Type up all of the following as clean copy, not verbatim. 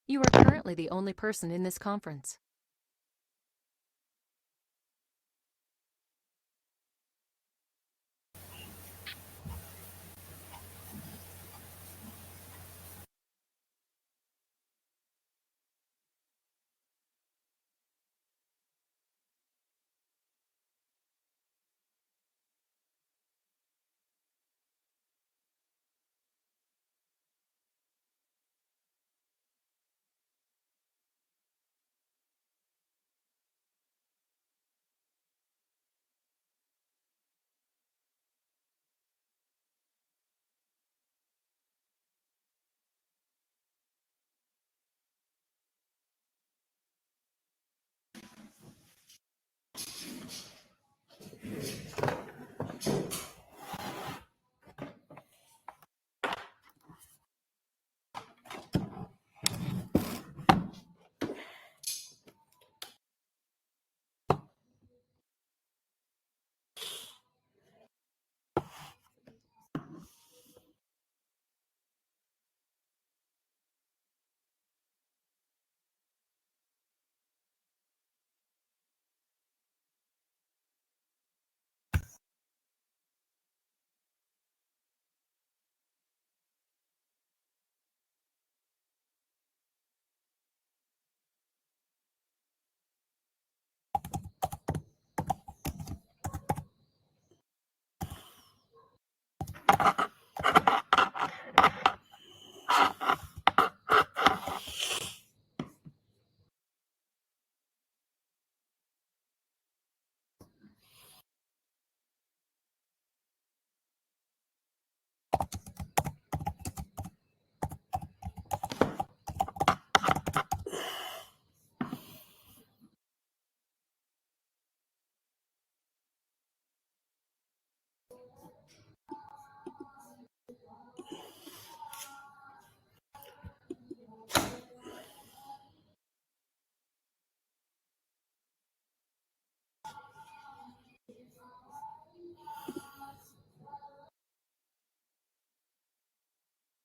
You are currently the only person in this conference.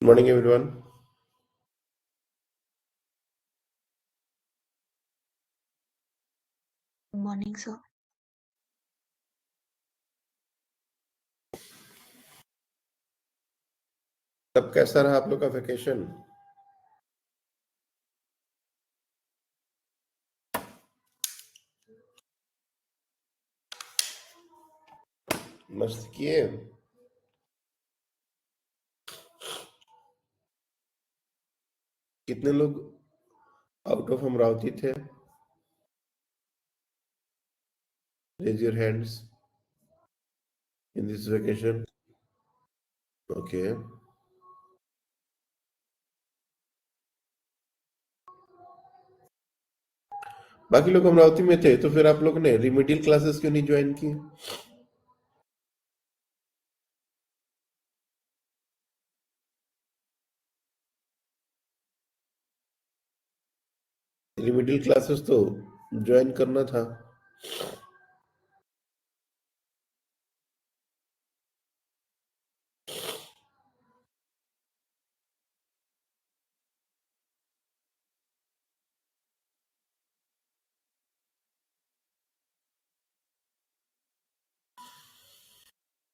Good morning, everyone. Good morning, sir. तब कैसा रहा आप लोग का वेकेशन? मस्त किए? कितने लोग आउट ऑफ अमरावती थे? Raise your hands in this vacation. Okay. बाकी लोग अमरावती में थे, तो फिर आप लोग ने रिमेडियल क्लासेस क्यों नहीं ज्वाइन की? रिमेडियल क्लासेस तो ज्वाइन करना था.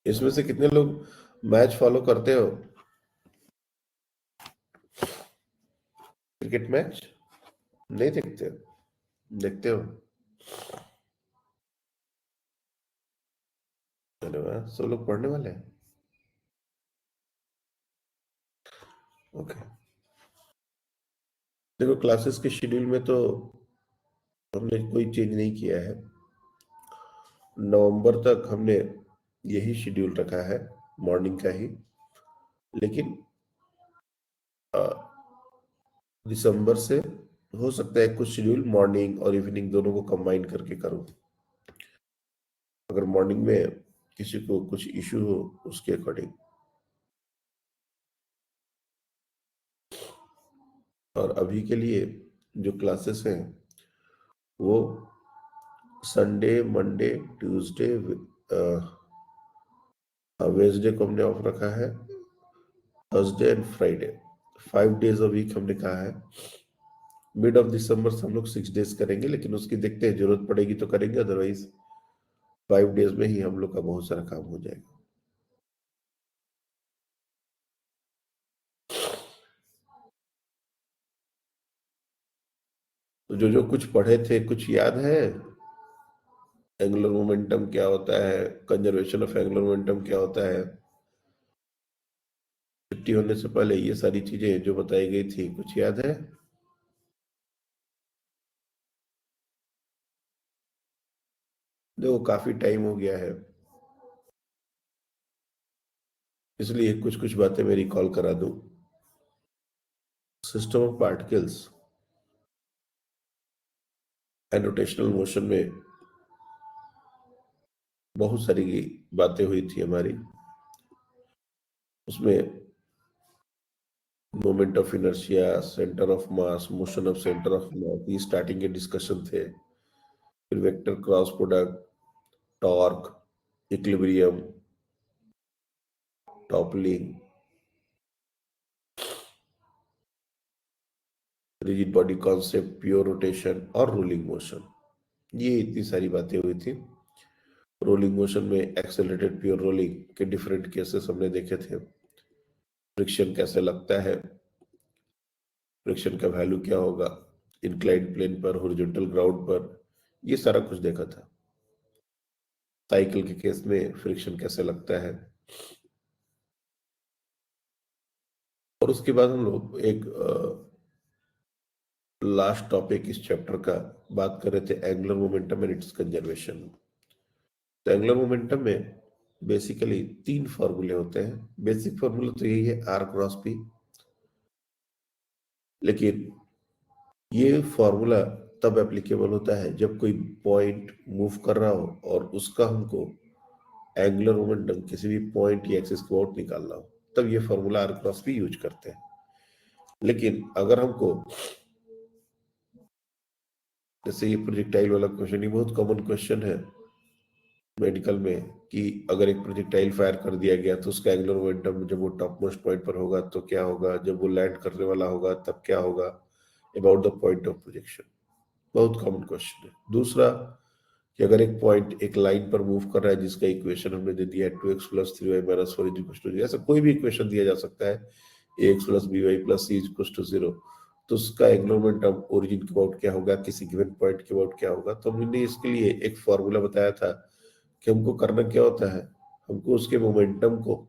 इसमें से कितने लोग मैच फॉलो करते हो? क्रिकेट मैच नहीं देखते? देखते हो? अरे वाह, सब लोग पढ़ने वाले हैं. ओके. देखो, क्लासेस के शेड्यूल में तो हमने कोई चेंज नहीं किया है. नवंबर तक हमने यही शेड्यूल रखा है, मॉर्निंग का ही. लेकिन दिसंबर से हो सकता है कुछ शेड्यूल मॉर्निंग और इवनिंग दोनों को कंबाइन करके करूं, अगर मॉर्निंग में किसी को कुछ इशू हो उसके अकॉर्डिंग. और अभी के लिए जो क्लासेस हैं वो संडे, मंडे, ट्यूसडे, वेडनेसडे को हमने ऑफ रखा है, Thursday and Friday. 5 days a week हमने कहा है. मिड ऑफ दिसंबर से हम लोग 6 डेज करेंगे, लेकिन उसकी देखते हैं, जरूरत पड़ेगी तो करेंगे, अदरवाइज 5 डेज में ही हम लोग का बहुत सारा काम हो जाएगा। तो जो जो कुछ पढ़े थे कुछ याद है? एंगुलर मोमेंटम क्या होता है, कंजर्वेशन ऑफ एंगुलर मोमेंटम क्या होता है, छुट्टी होने से पहले ये सारी चीजें जो बताई गई थी कुछ याद है? देखो काफी टाइम हो गया है, इसलिए कुछ कुछ बातें मैं रिकॉल करा दूं। सिस्टम ऑफ पार्टिकल्स एनोटेशनल मोशन में बहुत सारी बातें हुई थी हमारी। उसमें moment of inertia, centre of mass, motion of centre of mass, ये स्टार्टिंग के डिस्कशन थे। फिर vector cross product, torque, equilibrium, toppling, rigid body concept, pure rotation और रोलिंग मोशन, ये इतनी सारी बातें हुई थी। रोलिंग मोशन में एक्सेलरेटेड प्योर रोलिंग के डिफरेंट केसेस हमने देखे थे। फ्रिक्शन कैसे लगता है, फ्रिक्शन का वैल्यू क्या होगा, इंक्लाइंड प्लेन पर, हॉरिजॉन्टल ग्राउंड पर, ये सारा कुछ देखा था। साइकिल के केस में फ्रिक्शन कैसे लगता है। और उसके बाद हम लोग एक लास्ट टॉपिक इस चैप्टर का बात कर रहे थे, angular momentum and it's conservation. तो एंगुलर मोमेंटम में बेसिकली 3 फॉर्मूले होते हैं। बेसिक फॉर्मूला तो यही है, आर क्रॉस पी, लेकिन ये फॉर्मूला तब एप्लीकेबल होता है जब कोई पॉइंट मूव कर रहा हो और उसका हमको एंगुलर मोमेंटम किसी भी पॉइंट या एक्सिस को आउट निकालना हो, तब ये formula R cross P use करते हैं। लेकिन अगर हमको, जैसे ये प्रोजेक्टाइल वाला क्वेश्चन, ये बहुत कॉमन क्वेश्चन है मेडिकल में, कि अगर एक प्रोजेक्टाइल फायर कर दिया गया तो उसका एंगुलर मोमेंटम जब वो टॉप मोस्ट पॉइंट पर होगा तो क्या होगा, जब वो लैंड करने वाला होगा तब क्या होगा, about the point of projection. बहुत कॉमन क्वेश्चन है। दूसरा, कि अगर एक पॉइंट एक लाइन पर मूव कर रहा है जिसका इक्वेशन हमने दे दिया है 2x + 3y - 4 = 0, ऐसा कोई भी इक्वेशन दिया जा सकता है, ax + by + c = 0, तो उसका एंगुलर मोमेंटम ओरिजिन के अबाउट क्या होगा, किसी गिवन पॉइंट के अबाउट क्या होगा। तो हमने इसके लिए एक फॉर्मूला बताया था कि हमको करना क्या होता है, हमको उसके मोमेंटम को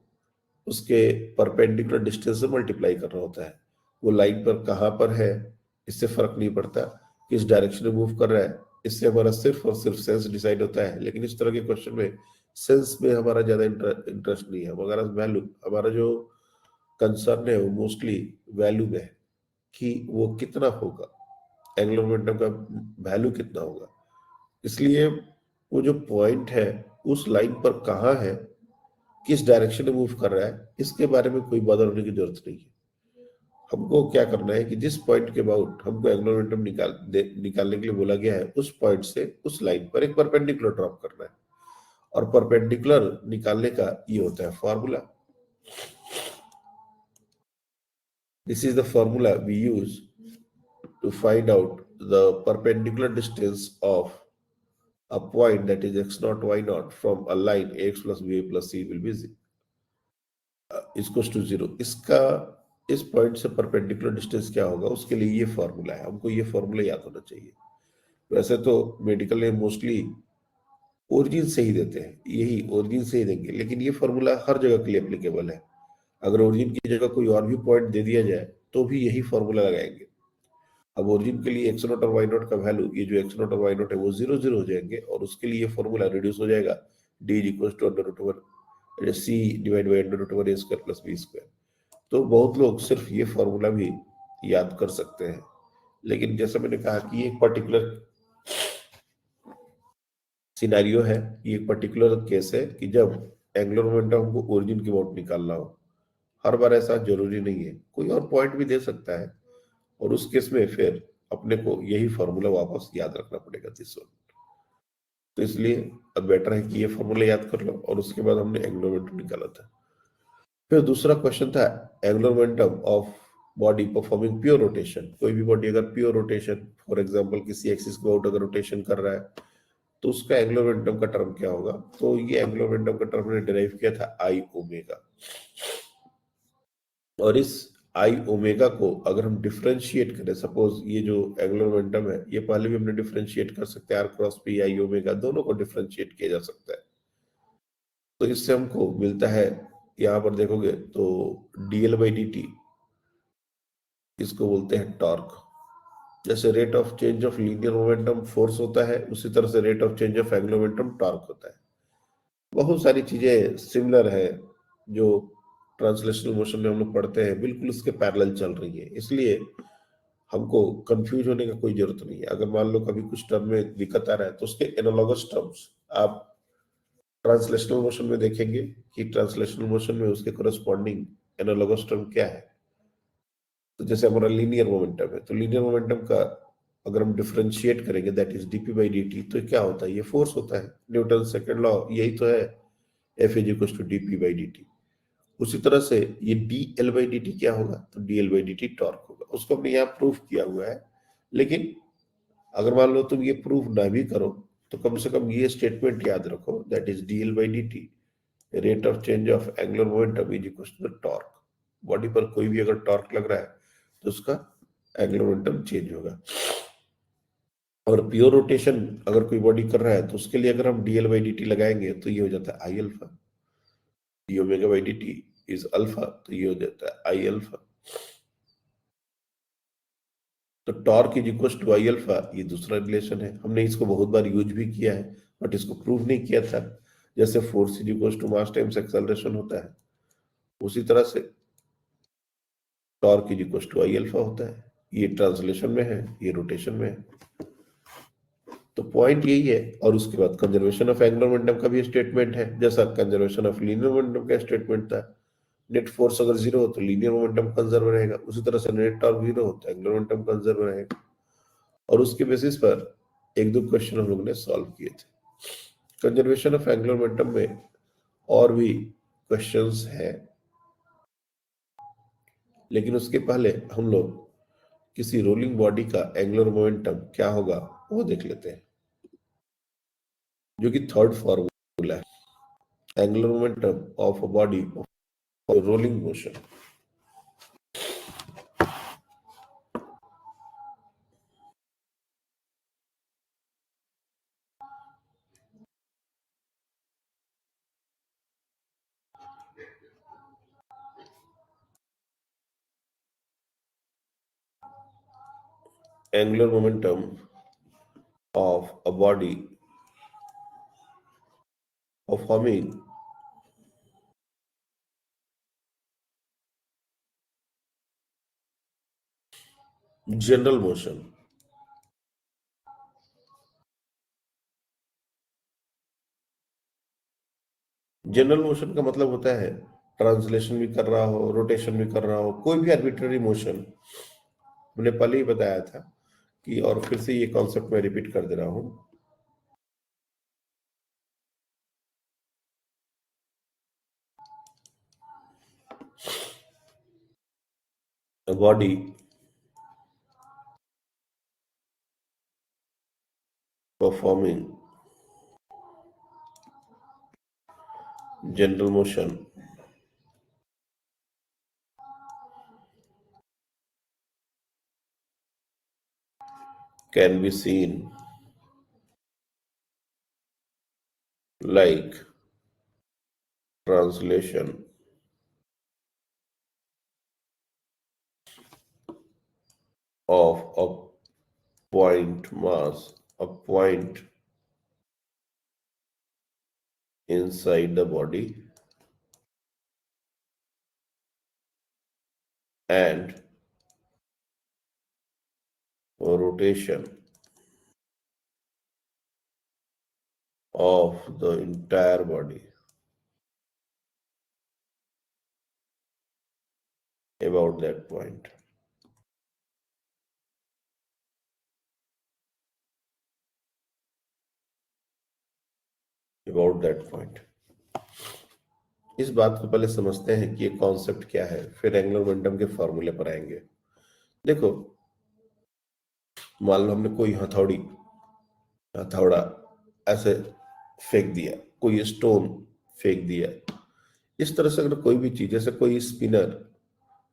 उसके परपेंडिकुलर डिस्टेंस से मल्टीप्लाई करना होता है। वो लाइन पर कहाँ पर है इससे फर्क नहीं पड़ता, किस डायरेक्शन में मूव कर रहा है, इससे हमारा सिर्फ और सिर्फ सेंस डिसाइड होता है। लेकिन इस तरह के क्वेश्चन में सेंस में हमारा ज्यादा इंटरेस्ट नहीं है, हमारा वैल्यू, हमारा जो कंसर्न है वो मोस्टली वैल्यू में है, कि वो कितना होगा, एंगुलर मोमेंटम का वैल्यू कितना होगा। इसलिए वो जो पॉइंट है उस लाइन पर कहाँ है, किस डायरेक्शन में मूव कर रहा है, इसके बारे में कोई बदल होने की जरूरत नहीं है। हमको क्या करना है कि जिस पॉइंट के अबाउट हमको एंगुलर मोमेंटम निकालने के लिए बोला गया है, उस पॉइंट से उस लाइन पर एक परपेंडिकुलर ड्रॉप करना है, और परपेंडिकुलर निकालने का ये होता है formula. This is the formula we use to find out the perpendicular distance of a point that is x naught y naught from a line ax plus b plus c will be equal to 0। इसका इस point से perpendicular distance क्या होगा, उसके लिए ये formula है, हमको ये फॉर्मूला याद होना चाहिए। वैसे तो मेडिकल में मोस्टली ओरिजिन से ही देते हैं, यही ओरिजिन से ही देंगे, लेकिन ये फॉर्मूला हर जगह के लिए एप्लीकेबल है। अगर ओरिजिन की जगह कोई और भी पॉइंट दे दिया जाए तो भी यही फॉर्मूला लगाएंगे। अब ओरिजिन के लिए एक्स नॉट और वाई नॉट का वैल्यू, ये जो एक्स नॉट और वाई नॉट है वो 0 0 हो जाएंगे, और उसके लिए फॉर्मूला रिड्यूस हो जाएगा, D is equal to √1 C divide by √1 a² + b²। तो बहुत लोग सिर्फ ये फॉर्मूला भी याद कर सकते हैं, लेकिन जैसा मैंने कहा कि ये एक पर्टिकुलर सिनेरियो है, ये एक पर्टिकुलर केस है कि जब एंगुलर मोमेंटम हमको ओरिजिन के अबाउट निकालना हो। हर बार ऐसा जरूरी नहीं है, कोई और पॉइंट भी दे सकता है, और उस केस में फिर अपने को यही फॉर्मूला वापस याद रखना पड़ेगा दिस वन। तो इसलिए अब बेटर है कि ये फॉर्मूला याद कर लो, और उसके बाद हमने एंगुलर मोमेंटम निकाला था। फिर दूसरा क्वेश्चन था angular momentum of body performing pure rotation, कोई भी बॉडी अगर प्योर रोटेशन, फॉर एग्जांपल किसी एक्सिस को आउट अगर रोटेशन कर रहा है तो उसका एंगुलर मोमेंटम का टर्म क्या होगा? तो ये एंगुलर मोमेंटम का टर्म हमने डिराइव किया था आई ओमेगा, और इस आई ओमेगा को अगर हम डिफरेंशिएट करें, सपोज ये जो एंगुलर मोमेंटम है ये पहले भी हमने डिफरेंशिएट कर सकते हैं, R cross P I omega दोनों को डिफरेंशिएट किया जा सकता है। तो इससे हमको मिलता है, यहां पर देखोगे तो डीएल बाई डी टी, इसको बोलते हैं टॉर्क। जैसे rate of change of linear momentum force होता है, उसी तरह से rate of change of angular momentum torque होता है। बहुत सारी चीजें सिमिलर है जो ट्रांसलेशनल मोशन में हम लोग पढ़ते हैं, बिल्कुल उसके पैरेलल चल रही है, इसलिए हमको कंफ्यूज होने का कोई जरूरत नहीं है। अगर मान लो कभी कुछ टर्म में दिक्कत आ रहा है तो उसके एनालॉगस टर्म्स आप ट्रांसलेशनल मोशन में देखेंगे कि ट्रांसलेशनल मोशन में उसके कोरस्पॉन्डिंग एनालॉगस टर्म क्या है। तो जैसे हमारा लीनियर मोमेंटम है, तो लीनियर मोमेंटम का अगर हम डिफरेंशिएट करेंगे that is DP by D T, तो क्या होता है? ये फोर्स होता है, न्यूटन सेकंड लॉ यही तो है, F is equal to DP by D T. उसी तरह से ये D L by D T क्या होगा? तो D L by D T torque होगा, उसको हमने यहाँ प्रूफ किया हुआ है। लेकिन अगर मान लो तुम ये प्रूफ ना भी करो तो कम से कम ये स्टेटमेंट याद रखो, that is D L by D T rate of change of angular momentum is equal to the torque. Body पर कोई भी अगर टॉर्क लग रहा है तो उसका एंगुलर मोमेंटम चेंज होगा। और प्योर रोटेशन अगर कोई बॉडी कर रहा है तो उसके लिए अगर हम डीएल बाई डी टी लगाएंगे तो ये हो जाता है I alpha, D omega by D T is alpha, तो ये हो जाता है आई अल्फा। तो torque is equal to I alpha, ये दूसरा रिलेशन है, हमने इसको बहुत बार यूज भी किया है बट इसको प्रूव नहीं किया था। जैसे force is equal to mass times acceleration होता है, उसी तरह से torque is equal to I alpha होता है। ये ट्रांसलेशन में है, ये रोटेशन में है। तो पॉइंट यही है। और उसके बाद कंजर्वेशन ऑफ एंगुलर मोमेंटम का भी स्टेटमेंट है, जैसा कंजर्वेशन ऑफ लीनियर मोमेंटम का स्टेटमेंट था। नेट फोर्स अगर जीरो हो तो लीनियर मोमेंटम कंजर्व रहेगा, उसी तरह से नेट टॉर्क जीरो हो तो एंगुलर मोमेंटम कंजर्व रहेगा। और उसके बेसिस पर एक दो क्वेश्चन हम लोगों ने सॉल्व किए थे। कंजर्वेशन ऑफ एंगुलर मोमेंटम में और भी क्वेश्चंस हैं, लेकिन उसके पहले हम लोग किसी रोलिंग बॉडी का एंगुलर मोमेंटम क्या होगा वो देख लेते हैं, जो कि थर्ड फॉर्मूला है। Angular momentum of a body rolling motion. Angular momentum of a body performing general motion। General motion का मतलब होता है ट्रांसलेशन भी कर रहा हो, रोटेशन भी कर रहा हो, कोई भी आर्बिट्ररी मोशन। मैंने पहले ही बताया था कि, और फिर से ये कॉन्सेप्ट मैं रिपीट कर दे रहा हूं, a body performing general motion can be seen like translation of a point mass, a point inside the body, and rotation of the entire body about that point। About that point। इस बात को पहले समझते हैं कि ये concept क्या है, फिर एंगुलर मोमेंटम के फॉर्मूले पर आएंगे। देखो, मान लो हमने कोई हथौड़ा ऐसे फेंक दिया, कोई स्टोन फेंक दिया। इस तरह से अगर कोई भी चीज, जैसे कोई स्पिनर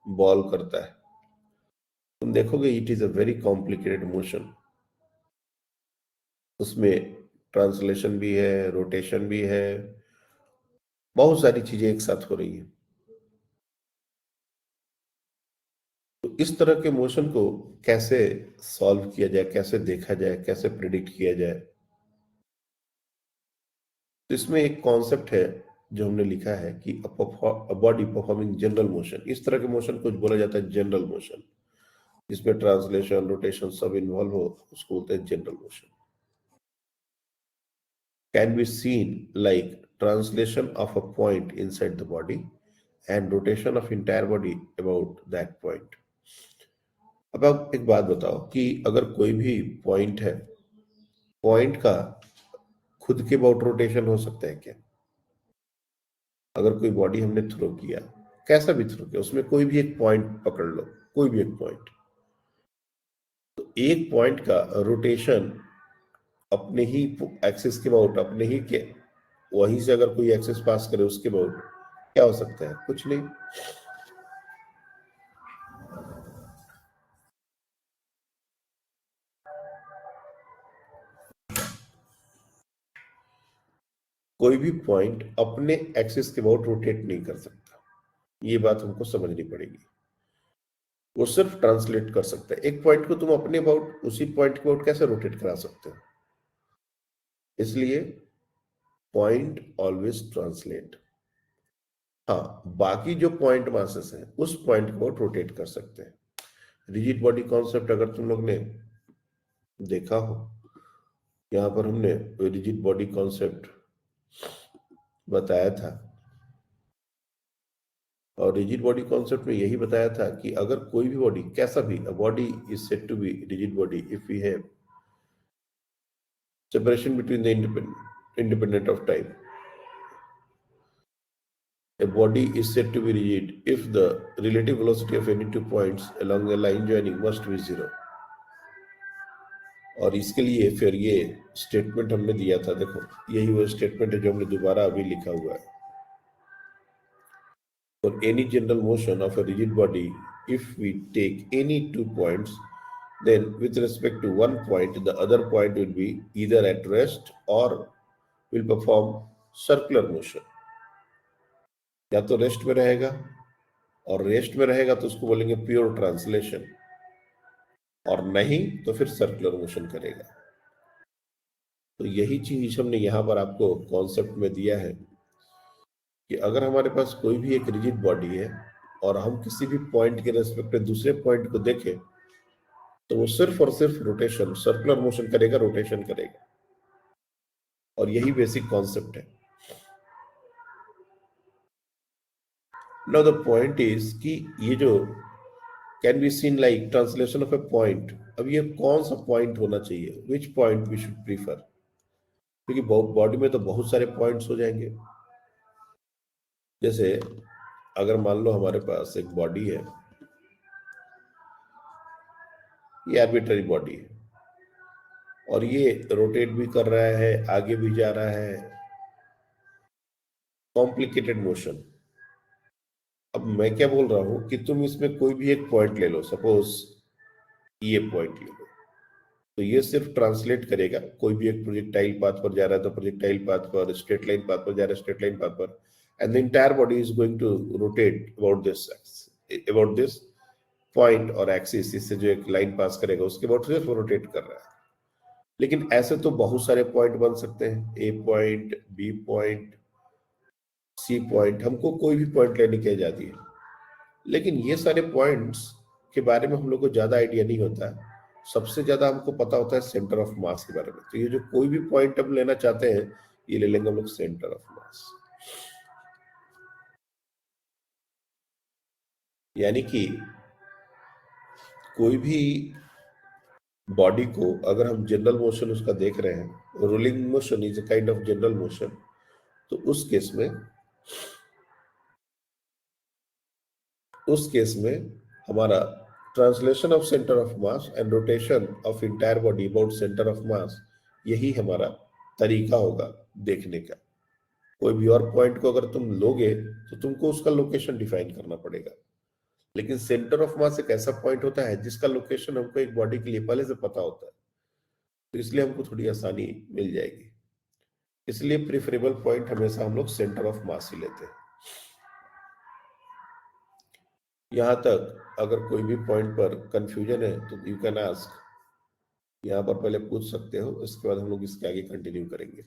बॉल करता है, तुम देखोगे it is a very complicated motion. उसमें ट्रांसलेशन भी है, रोटेशन भी है, बहुत सारी चीजें एक साथ हो रही है। तो इस तरह के मोशन को कैसे सॉल्व किया जाए, कैसे देखा जाए, कैसे प्रिडिक्ट किया जाए, तो इसमें एक कॉन्सेप्ट है जो हमने लिखा है कि बॉडी परफॉर्मिंग जनरल मोशन। इस तरह के मोशन को बोला जाता है जनरल मोशन, जिसमें ट्रांसलेशन, रोटेशन सब इन्वॉल्व हो, उसको बोलते हैं general motion. Can be seen like translation of a point inside the body and rotation of entire body about that point। अब आप एक बात बताओ कि अगर कोई भी पॉइंट है, पॉइंट का खुद के अबाउट रोटेशन हो सकता है क्या? अगर कोई बॉडी हमने थ्रो किया, कैसा भी थ्रो किया, उसमें कोई भी एक पॉइंट पकड़ लो, कोई भी एक पॉइंट, तो एक पॉइंट का रोटेशन अपने ही एक्सिस के अबाउट, अपने ही के वहीं से अगर कोई एक्सिस पास करे उसके अबाउट क्या हो सकता है? कुछ नहीं। कोई भी पॉइंट अपने एक्सिस के अबाउट रोटेट नहीं कर सकता, ये बात हमको समझनी पड़ेगी। वो सिर्फ ट्रांसलेट कर सकता है। एक पॉइंट को तुम अपने अबाउट, उसी पॉइंट के अबाउट कैसे रोटेट करा सकते हो? इसलिए पॉइंट ऑलवेज ट्रांसलेट। हाँ, बाकी जो पॉइंट मासेस हैं उस पॉइंट को रोटेट कर सकते हैं। रिजिड बॉडी कॉन्सेप्ट अगर तुम लोग ने देखा हो, यहां पर हमने रिजिड बॉडी कॉन्सेप्ट बताया था, और रिजिड बॉडी कॉन्सेप्ट में यही बताया था कि अगर कोई भी बॉडी, कैसा भी, a body is said to be rigid body if we have separation between the independent of time. A body is said to be rigid if the relative velocity of any two points along the line joining must be zero। और इसके लिए फिर ये statement हमने दिया था, देखो यही वो स्टेटमेंट है जो हमने दोबारा अभी लिखा हुआ है। For any general motion of a rigid body, if we take any two points, then with respect to one point, the other point will be either at rest or will perform circular motion। या तो rest में रहेगा, और rest में रहेगा तो उसको बोलेंगे प्योर ट्रांसलेशन, और नहीं तो फिर सर्कुलर मोशन करेगा। तो यही चीज हमने यहां पर आपको कॉन्सेप्ट में दिया है कि अगर हमारे पास कोई भी एक रिजिड बॉडी है और हम किसी भी पॉइंट के रेस्पेक्ट में दूसरे पॉइंट को देखें, तो वो सिर्फ और सिर्फ रोटेशन, सर्कुलर मोशन करेगा, रोटेशन करेगा। और यही बेसिक कॉन्सेप्ट है। नाउ द पॉइंट इज कि ये जो can be seen like translation of a point, अब ये कौन सा पॉइंट होना चाहिए, which point we should prefer? क्योंकि बॉडी में तो बहुत सारे पॉइंट्स हो जाएंगे। जैसे अगर मान लो हमारे पास एक बॉडी है, ये आर्बिट्ररी बॉडी है, और ये रोटेट भी कर रहा है, आगे भी जा रहा है, कॉम्प्लिकेटेड मोशन। अब मैं क्या बोल रहा हूं कि तुम इसमें कोई भी एक पॉइंट ले लो, सपोज ये पॉइंट ले लो, तो ये सिर्फ ट्रांसलेट करेगा। कोई भी एक प्रोजेक्टाइल पाथ पर जा रहा है तो प्रोजेक्टाइल पाथ पर, स्ट्रेट लाइन पाथ पर जा रहा है स्ट्रेट लाइन पाथ पर, and the entire body is going to rotate about this point और एक्सिस। इससे जो एक लाइन पास करेगा उसके बाद सिर्फ रोटेट कर रहा है। लेकिन ऐसे तो बहुत सारे पॉइंट बन सकते हैं, A point, B point, C point, हमको कोई भी पॉइंट लेने की आजादी है। लेकिन ये सारे पॉइंट्स के बारे में हम लोग को ज्यादा आइडिया नहीं होता है। सबसे ज्यादा हमको पता होता है सेंटर ऑफ मास के बारे में। तो ये जो कोई भी पॉइंट हम लेना चाहते हैं, ये ले लेंगे हम लोग सेंटर ऑफ मास। यानी कि कोई भी बॉडी को अगर हम जनरल मोशन उसका देख रहे हैं, rolling motion is a kind of general motion, तो उस केस में उस केस में हमारा translation of centre of mass and rotation of entire body about centre of मास, यही हमारा तरीका होगा देखने का। कोई भी और पॉइंट को अगर तुम लोगे तो तुमको उसका लोकेशन डिफाइन करना पड़ेगा, लेकिन सेंटर ऑफ मास एक ऐसा पॉइंट होता है जिसका लोकेशन हमको एक बॉडी के लिए पहले से पता होता है, तो इसलिए हमको थोड़ी आसानी मिल जाएगी। इसलिए प्रेफरेबल पॉइंट हमेशा हम लोग सेंटर ऑफ मास ही लेते हैं। यहां तक अगर कोई भी पॉइंट पर कंफ्यूजन है तो यू कैन आस्क, यहाँ पर पहले पूछ सकते हो, इसके बाद हम लोग इसके आगे कंटिन्यू करेंगे।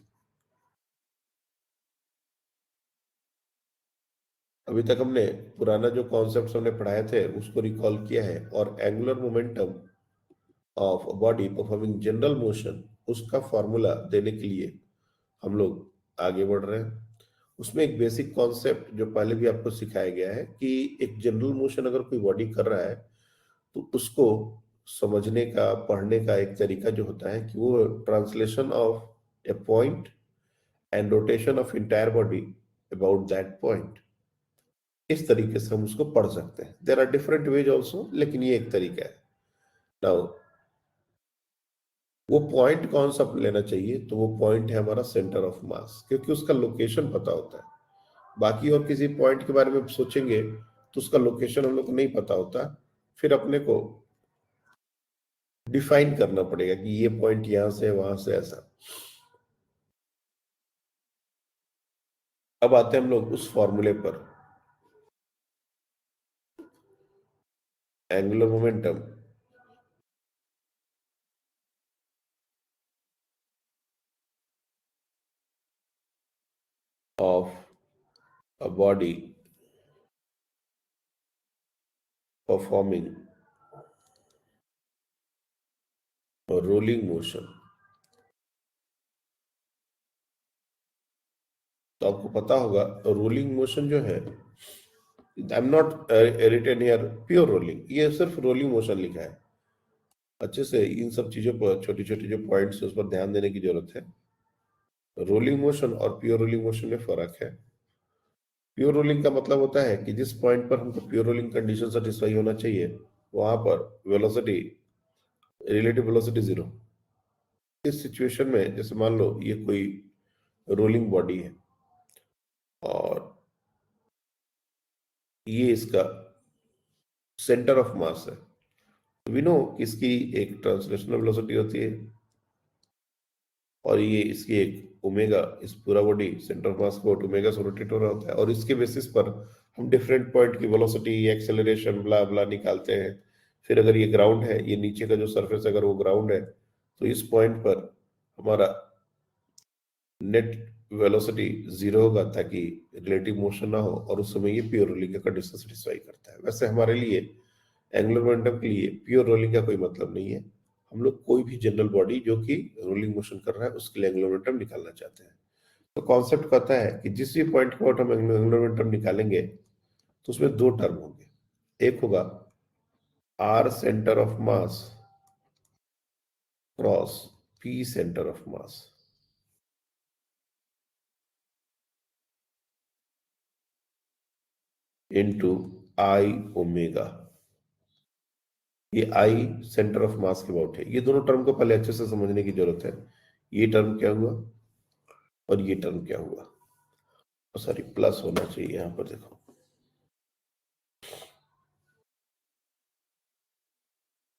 अभी तक हमने पुराना जो कॉन्सेप्ट हमने पढ़ाए थे उसको रिकॉल किया है, और angular momentum of body performing general motion, उसका फॉर्मूला देने के लिए हम लोग आगे बढ़ रहे हैं। उसमें एक बेसिक कॉन्सेप्ट जो पहले भी आपको सिखाया गया है कि एक जनरल मोशन अगर कोई बॉडी कर रहा है तो उसको समझने का, पढ़ने का एक तरीका जो होता है कि वो translation of a point and rotation of entire body about that point, इस तरीके से हम उसको पढ़ सकते हैं। There are different ways also, लेकिन ये एक तरीका है। नाउ वो पॉइंट कौन सा लेना चाहिए, तो वो पॉइंट है हमारा सेंटर ऑफ मास, क्योंकि उसका लोकेशन पता होता है। बाकी और किसी पॉइंट के बारे में सोचेंगे तो उसका लोकेशन हम लोग को नहीं पता होता, फिर अपने को डिफाइन करना पड़ेगा कि ये पॉइंट यहां से वहां से ऐसा। अब आते हैं हम लोग उस फॉर्मूले पर, angular momentum of a body performing rolling motion. तो आपको पता होगा रोलिंग मोशन जो है, I am not written here pure rolling, ये सिर्फ रोलिंग मोशन लिखा है। अच्छे से इन सब चीजों पर, छोटी छोटी जो पॉइंट्स है उस पर ध्यान देने की जरूरत है। रोलिंग मोशन और प्योर रोलिंग मोशन में फर्क है। प्योर रोलिंग का मतलब होता है कि जिस पॉइंट पर हमको प्योर रोलिंग कंडीशन सेटिस्फाई होना चाहिए वहां पर वेलोसिटी, रिलेटिव वेलोसिटी जीरो। इस सिचुएशन में जैसे मान लो ये कोई रोलिंग बॉडी है और ये इसका सेंटर ऑफ मास है, वी नो कि इसकी एक ट्रांसलेशनल वेलोसिटी होती है और ये इसकी एक ओमेगा, इस पूरा बॉडी सेंटर ऑफ मास को ओमेगा से रोटेट हो रहा होता है, और इसके बेसिस पर हम डिफरेंट पॉइंट की वेलोसिटी, एक्सेलरेशन, ब्ला ब्ला निकालते हैं। फिर अगर ये ग्राउंड है, ये नीचे का जो सरफेस अगर वो ग्राउंड है, तो इस पॉइंट पर हमारा नेट वेलोसिटी जीरो होगा ताकि रिलेटिव मोशन ना हो, और उस समय ये प्योर रोलिंग का कंडीशन सेटिस्फाई करता है। वैसे हमारे लिए एंगुलर मोमेंटम के लिए प्योर रोलिंग का कोई मतलब नहीं है। हम लोग कोई भी जनरल बॉडी जो कि रोलिंग मोशन कर रहा है उसके लिए एंगुलर मोमेंटम निकालना चाहते हैं। तो कॉन्सेप्ट कहता है कि जिस भी पॉइंट के हम एंगुलर मोमेंटम निकालेंगे तो उसमें दो टर्म होंगे। एक होगा R centre of mass cross P centre of mass, into I omega. ये आई सेंटर ऑफ मास के अबाउट है। ये दोनों टर्म को पहले अच्छे से समझने की जरूरत है। ये टर्म क्या हुआ और ये टर्म क्या हुआ, सॉरी प्लस होना चाहिए यहां पर, देखो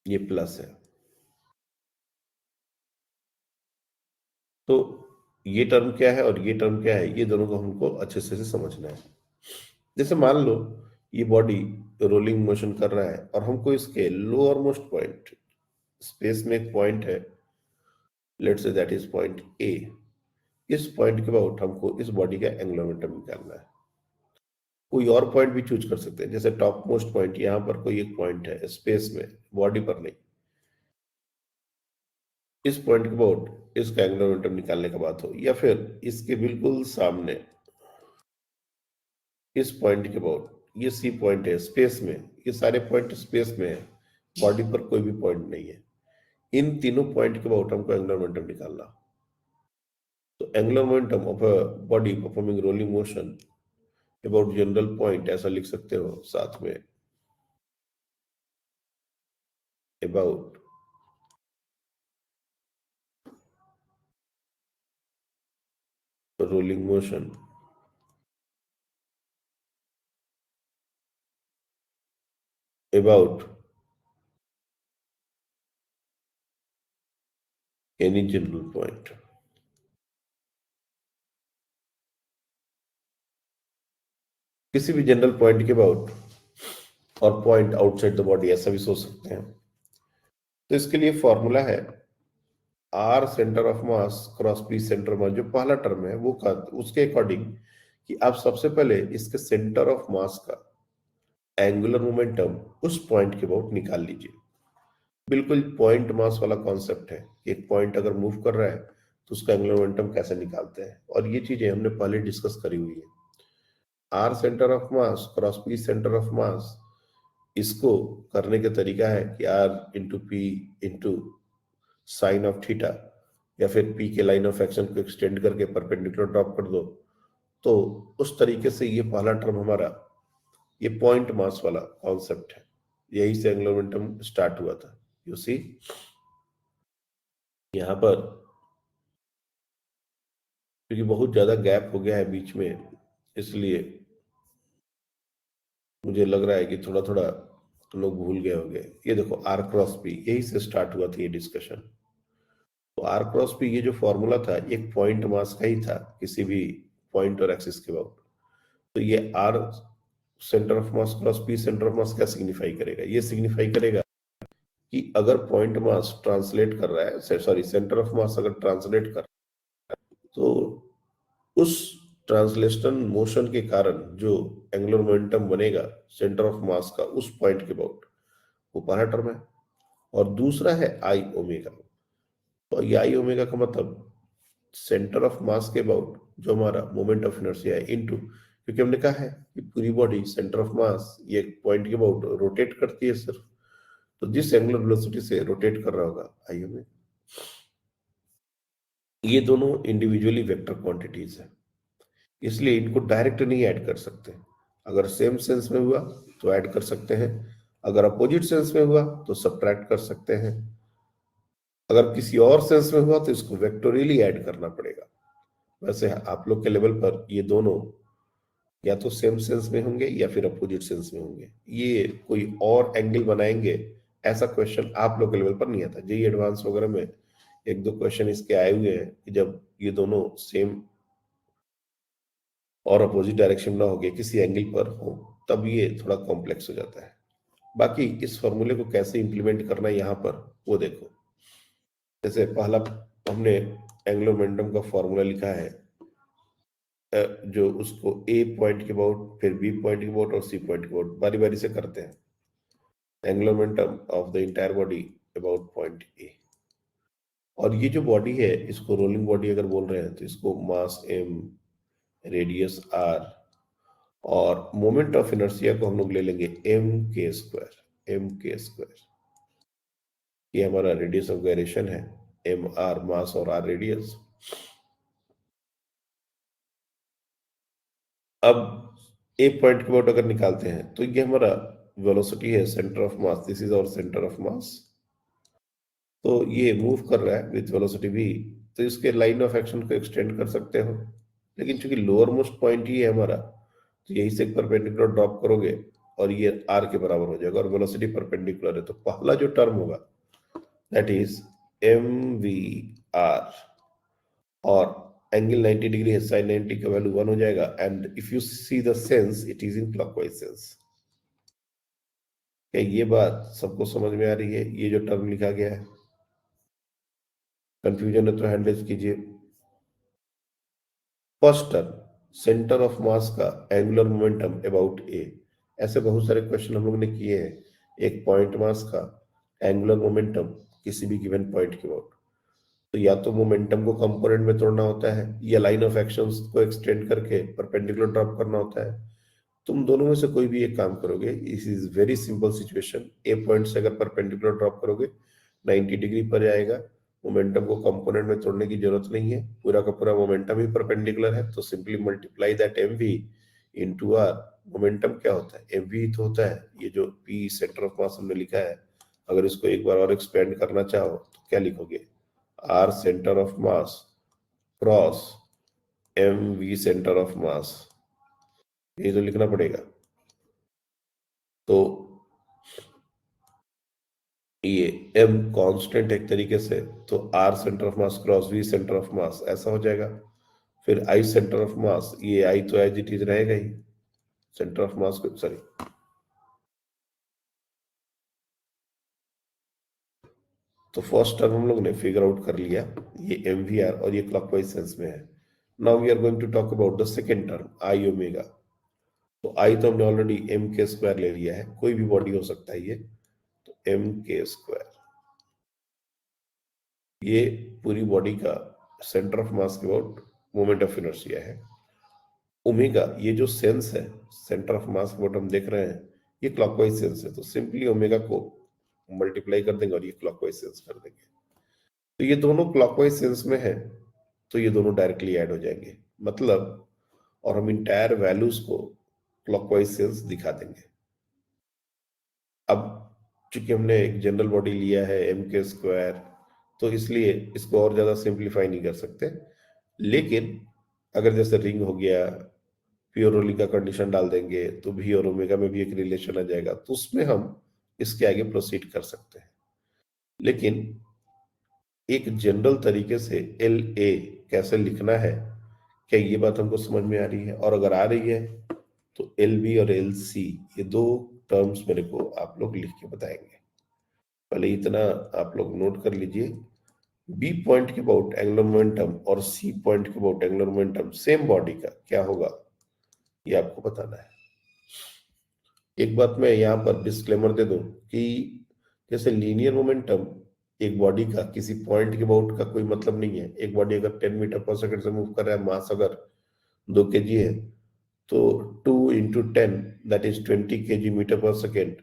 ये प्लस है। तो ये टर्म क्या है और ये टर्म क्या है, ये दोनों को हमको अच्छे से समझना है। जैसे मान लो ये बॉडी रोलिंग मोशन कर रहा है और हमको इसके लोअर मोस्ट पॉइंट, स्पेस में एक पॉइंट है, let's say that is point A. इस पॉइंट के अबाउट हमको इस बॉडी का एंगुलर मोमेंटम निकालना है। कोई और पॉइंट भी चूज कर सकते हैं, जैसे टॉप मोस्ट पॉइंट, यहाँ पर कोई एक पॉइंट है स्पेस में, बॉडी पर नहीं, इस पॉइंट के अबाउट इसका एंगुलर मोमेंटम निकालने का बात हो, या फिर इसके बिल्कुल सामने इस पॉइंट के अबाउट, ये सी पॉइंट है स्पेस में, ये सारे पॉइंट स्पेस में है, बॉडी पर कोई भी पॉइंट नहीं है। इन तीनों पॉइंट के अबाउट हमको एंगुलर मोमेंटम निकालना। तो angular momentum of a body performing rolling motion about general point ऐसा लिख सकते हो साथ में, about rolling motion about any general point. किसी भी जनरल पॉइंट के अबाउट और पॉइंट आउटसाइड द बॉडी ऐसा भी सोच सकते हैं। तो इसके लिए फॉर्मूला है R centre of mass cross P centre mass. जो पहला टर्म है वो उसके अकॉर्डिंग कि आप सबसे पहले इसके सेंटर ऑफ मास का एंगुलर मोमेंटम उस पॉइंट के अबाउट निकाल लीजिए। बिल्कुल पॉइंट मास वाला कॉन्सेप्ट है। एक पॉइंट अगर मूव कर रहा है तो उसका एंगुलर मोमेंटम कैसे निकालते हैं, और ये चीजें हमने पहले डिस्कस करी हुई है। R centre of mass cross P centre of mass, इसको करने का तरीका है कि R into P into sine of theta, या फिर पी के लाइन ऑफ एक्शन को एक्सटेंड करके परपेंडिकुलर ड्रॉप कर दो। तो उस तरीके से ये पहला टर्म हमारा ये पॉइंट मास वाला कॉन्सेप्ट है। यही से एंगुलर मोमेंटम स्टार्ट हुआ था। यू सी यहां पर क्योंकि बहुत ज्यादा गैप हो गया है बीच में, इसलिए मुझे लग रहा है कि थोड़ा थोड़ा लोग भूल गए होंगे। ये देखो आर क्रॉस पी, यही से स्टार्ट हुआ था ये डिस्कशन। तो आर क्रॉस पी ये जो फॉर्मूला था एक पॉइंट मास का ही था किसी भी पॉइंट और एक्सिस के अबाउट। तो ये R centre of mass cross P centre of mass क्या सिग्निफाई करेगा? ये सिग्निफाई करेगा कि अगर पॉइंट मास ट्रांसलेट कर रहा है, सॉरी सेंटर ऑफ मास अगर ट्रांसलेट कर रहा है, तो उस ट्रांसलेशन मोशन के कारण जो एंगुलर मोमेंटम बनेगा सेंटर ऑफ मास का उस पॉइंट के अबाउट, वो पहला टर्म है। और दूसरा है आई ओमेगा। तो ये आई ओमेगा का मतलब सेंटर ऑफ मास के अबाउट जो हमारा मोमेंट ऑफ इनर्शिया है इनटू, क्योंकि हमने कहा है कि पूरी बॉडी सेंटर ऑफ मास ये पॉइंट के अबाउट रोटेट करती है सिर्फ, तो जिस एंगुलर वेलोसिटी से रोटेट कर रहा होगा आई ओमेगा। ये दोनों इंडिविजुअली वेक्टर क्वांटिटीज है, इसलिए इनको डायरेक्ट नहीं ऐड कर सकते। अगर सेम सेंस में हुआ तो ऐड कर सकते हैं, अगर अपोजिट सेंस में हुआ तो सब्ट्रैक्ट कर सकते हैं, अगर किसी और सेंस में हुआ तो इसको वेक्टोरियली ऐड करना पड़ेगा। वैसे आप लोग के लेवल पर ये दोनों या तो सेम सेंस में होंगे या फिर अपोजिट सेंस में होंगे। ये कोई और एंगल बनाएंगे ऐसा क्वेश्चन आप लोग के लेवल पर नहीं आता। जेई एडवांस वगैरह में एक दो क्वेश्चन इसके आए हुए हैं कि जब ये दोनों सेम और अपोजिट डायरेक्शन ना हो गए किसी एंगल पर हो, तब ये थोड़ा कॉम्प्लेक्स हो जाता है। बाकी इस फॉर्मूले को कैसे इंप्लीमेंट करना है यहाँ पर वो देखो। जैसे पहला हमने एंगुलर मोमेंटम का फॉर्मूला लिखा है, जो उसको ए पॉइंट के अबाउट, फिर बी पॉइंट के अबाउट और सी पॉइंट के अबाउट बारी बारी से करते हैं। Angular momentum of the entire body about point A. और ये जो बॉडी है इसको रोलिंग बॉडी अगर बोल रहे हैं तो इसको मास एम, रेडियस आर, और मोमेंट ऑफ इनर्शिया को हम लोग ले लेंगे एम के स्क्वायर। एम के स्क्वायर ये हमारा रेडियस ऑफ गायरेशन है, एम आर मास और आर रेडियस। अब एक पॉइंट के अबाउट अगर निकालते हैं तो ये हमारा वेलोसिटी है, centre of mass, this is our centre of mass. तो ये मूव कर रहा है विथ वेलोसिटी v, तो इसके लाइन ऑफ एक्शन को एक्सटेंड कर सकते हो, लेकिन चूंकि लोअर मोस्ट पॉइंट ही है हमारा, तो यही से परपेंडिकुलर ड्रॉप करोगे और ये r के बराबर हो जाएगा, और वेलोसिटी परपेंडिकुलर है। तो पहला जो टर्म होगा that is M we R, और एंगल 90 डिग्री है, साइन 90 का वैल्यू 1 हो जाएगा। And if you see the sense it is in clockwise sense. क्या ये बात सबको समझ में आ रही है? ये जो टर्म लिखा गया है, कंफ्यूजन है तो हैंड रेज कीजिए। फर्स्ट टर्म सेंटर ऑफ मास का एंगुलर मोमेंटम अबाउट ए, ऐसे बहुत सारे क्वेश्चन हम लोग ने किए हैं। एक पॉइंट मास का एंगुलर मोमेंटम किसी भी गिवन पॉइंट के अबाउट, तो या तो मोमेंटम को कंपोनेंट में तोड़ना होता है या लाइन ऑफ एक्शंस को एक्सटेंड करके परपेंडिकुलर ड्रॉप करना होता है। तुम दोनों में से कोई भी एक काम करोगे। इस is very simple situation. A point से अगर परपेंडिकुलर ड्रॉप करोगे 90 डिग्री पर जाएगा, मोमेंटम को कंपोनेंट में तोड़ने की जरूरत नहीं है, पूरा का पूरा मोमेंटम ही परपेंडिकुलर है। तो simply multiply that M V into R. Momentum क्या होता है? एम वी तो होता है ये जो पी सेंटर ऑफ मास हमने लिखा है, अगर इसको एक बार और एक्सपेंड करना चाहो तो क्या लिखोगे, R centre of mass cross M V centre of mass, ये तो लिखना पड़ेगा। तो ये एम कांस्टेंट एक तरीके से, तो R centre of mass cross V centre of mass ऐसा हो जाएगा। फिर आई सेंटर ऑफ मास, ये आई तो एज इट इज रहेगा ही, सेंटर ऑफ मास को सॉरी, तो फर्स्ट टर्म हम लोग ने फिगर आउट कर लिया, ये एम वी आर और ये क्लॉकवाइज सेंस में है। Now we are going to talk about the second term I omega. तो आई तो हमने ऑलरेडी एम के स्क्वायर ले लिया है, कोई भी बॉडी हो सकता है ये, तो एम के स्क्वायर, ये पूरी बॉडी का सेंटर ऑफ मास के अबाउट मोमेंट ऑफ इनर्शिया है। ओमेगा ये जो सेंस है, सेंटर ऑफ मास के अबाउट हम देख रहे हैं, ये क्लॉकवाइज सेंस है, तो सिंपली ओमेगा को मल्टीप्लाई कर देंगे और ये क्लॉकवाइज सेंस कर देंगे। तो ये दोनों क्लॉकवाइज सेंस में है, तो ये दोनों डायरेक्टली ऐड हो जाएंगे, मतलब, और हम इंटायर वैल्यूज को क्लॉकवाइज सेंस दिखा देंगे। अब चूंकि हमने एक जनरल बॉडी लिया है एम के स्क्वायर, तो इसलिए इसको और ज्यादा सिंप्लीफाई नहीं कर सकते, लेकिन अगर जैसे रिंग हो गया, प्योरोली का कंडीशन डाल देंगे तो भी और ओमेगा में भी एक रिलेशन आ जाएगा, तो उसमें हम इसके आगे प्रोसीड कर सकते हैं। लेकिन एक जनरल तरीके से एल ए कैसे लिखना है, क्या ये बात हमको समझ में आ रही है? और अगर आ रही है तो एल बी और एल सी, ये दो टर्म्स मेरे को आप लोग लिख के बताएंगे। पहले इतना आप लोग नोट कर लीजिए, बी पॉइंट के अबाउट एंगुलर मोमेंटम और सी पॉइंट के about angular momentum same body का क्या होगा, ये आपको बताना है। एक बात मैं यहाँ पर डिस्क्लेमर दे दूं कि जैसे लीनियर मोमेंटम एक बॉडी का किसी पॉइंट के अबाउट का कोई मतलब नहीं है। एक बॉडी अगर 10 मीटर पर सेकंड से मूव कर रहा है, मास अगर 2 केजी है, तो 2 into 10 that is 20 KG metre per second,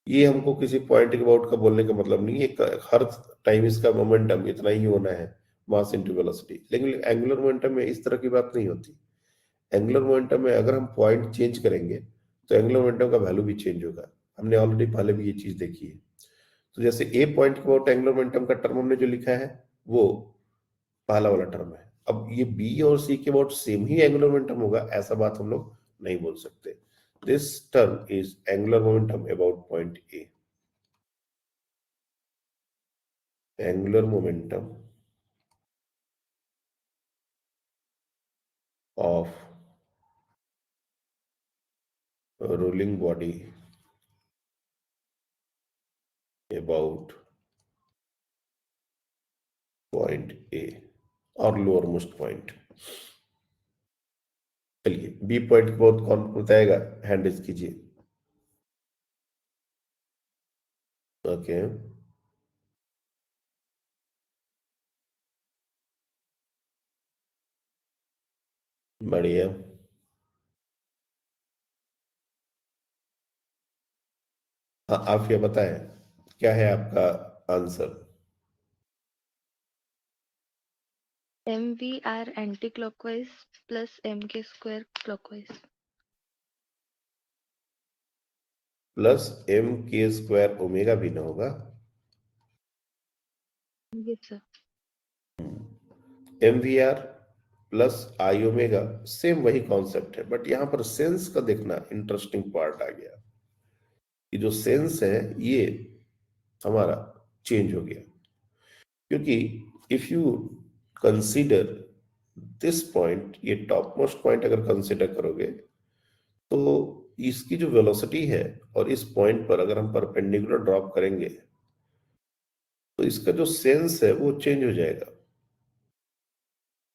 ये हमको किसी पॉइंट के अबाउट का बोलने का मतलब नहीं है। हर टाइम इसका मोमेंटम इतना ही होना है, मास इंटू वेलोसिटी। लेकिन एंगुलर मोमेंटम में इस तरह की बात नहीं होती। एंगुलर मोमेंटम में अगर हम पॉइंट चेंज करेंगे तो एंगुलर मोमेंटम का वैल्यू भी चेंज होगा। हमने ऑलरेडी पहले भी ये चीज देखी है। तो जैसे ए पॉइंट के अबाउट एंगुलर मोमेंटम का टर्म हमने जो लिखा है वो पहला वाला टर्म है। अब ये बी और सी के about same he angular momentum होगा, ऐसा बात हम लोग नहीं बोल सकते। This term is angular momentum about point A, angular momentum of rolling body about point A और लोअर मोस्ट पॉइंट। चलिए बी पॉइंट बहुत कौन बताएगा, हैंड रेज कीजिए। ओके, बढ़िया। हाँ आप ये बताएं, क्या है आपका answer? MVR anti clockwise plus M के स्क्वायर क्लॉकवाइज। प्लस एम के स्क्वायर ओमेगा भी ना होगा? Yes sir. M we R plus I omega, same वही कॉन्सेप्ट है, बट यहां पर सेंस का देखना इंटरेस्टिंग पार्ट आ गया। ये जो सेंस है ये हमारा चेंज हो गया, क्योंकि if you consider this point, ये टॉप मोस्ट पॉइंट अगर कंसीडर करोगे तो इसकी जो वेलोसिटी है और इस पॉइंट पर अगर हम परपेंडिकुलर ड्रॉप करेंगे तो इसका जो सेंस है वो चेंज हो जाएगा।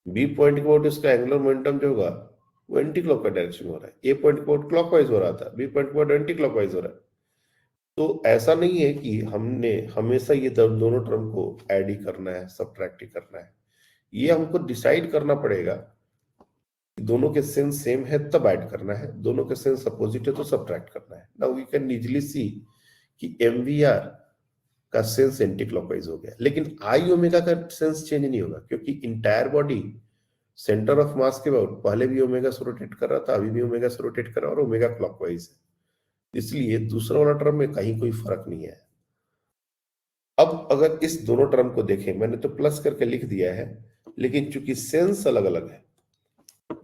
बी पॉइंट के अबाउट इसका एंगुलर मोमेंटम जो होगा वो एंटी क्लॉकवाइज डायरेक्शन में हो रहा है, ए पॉइंट के अबाउट क्लॉकवाइज हो रहा था, बी पॉइंट के अबाउट एंटी क्लॉकवाइज हो रहा है। तो ऐसा नहीं है कि हमने हमेशा ये दोनों टर्म को ऐड ही करना है, सब्ट्रैक्ट ही करना है। ये हमको डिसाइड करना पड़ेगा कि दोनों के सेंस सेम है तब ऐड करना है, दोनों के सेंस अपोजिट है तो सब्ट्रैक्ट करना है। Now we can easily see कि एमवीआर का सेंस एंटी क्लॉकवाइज हो गया, लेकिन आई ओमेगा का सेंस चेंज नहीं होगा, क्योंकि entire body centre of mass के अबाउट पहले भी ओमेगा से रोटेट कर रहा था, अभी भी ओमेगा से रोटेट कर रहा है और ओमेगा क्लॉकवाइज है, इसलिए दूसरा वाला टर्म में कहीं कोई फर्क नहीं है। अब अगर इस दोनों टर्म को देखें, मैंने तो प्लस करके लिख दिया है, लेकिन चूंकि सेंस अलग अलग है,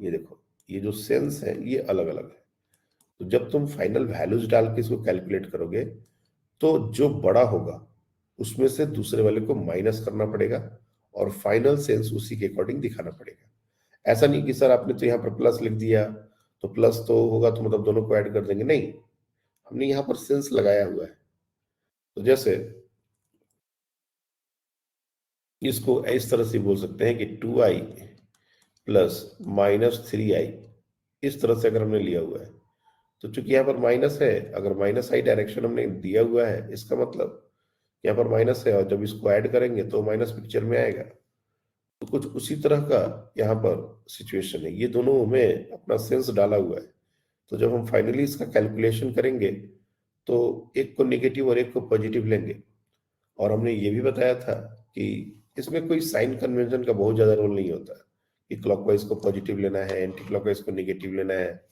ये देखो, ये जो सेंस है ये अलग अलग है, तो जब तुम फाइनल वैल्यूज डाल के इसको कैलकुलेट करोगे तो जो बड़ा होगा उसमें से दूसरे वाले को माइनस करना पड़ेगा और फाइनल सेंस उसी के अकॉर्डिंग दिखाना पड़ेगा। ऐसा नहीं कि सर आपने तो यहाँ पर प्लस लिख दिया तो प्लस तो होगा तो मतलब दोनों को ऐड कर देंगे, नहीं, हमने यहाँ पर सेंस लगाया हुआ है। तो जैसे इसको इस तरह से बोल सकते हैं कि 2i प्लस -3i, इस तरह से अगर हमने लिया हुआ है तो चूंकि यहाँ पर माइनस है, अगर माइनस आई डायरेक्शन हमने दिया हुआ है, इसका मतलब यहाँ पर माइनस है और जब इसको ऐड करेंगे तो माइनस पिक्चर में आएगा। तो कुछ उसी तरह का यहाँ पर सिचुएशन है, ये दोनों में अपना सेंस डाला हुआ है। तो जब हम फाइनली इसका कैलकुलेशन करेंगे तो एक को नेगेटिव और एक को पॉजिटिव लेंगे। और हमने ये भी बताया था कि इसमें कोई साइन कन्वेंशन का बहुत ज्यादा रोल नहीं होता कि क्लॉकवाइज को पॉजिटिव लेना है, एंटी क्लॉकवाइज को नेगेटिव लेना है।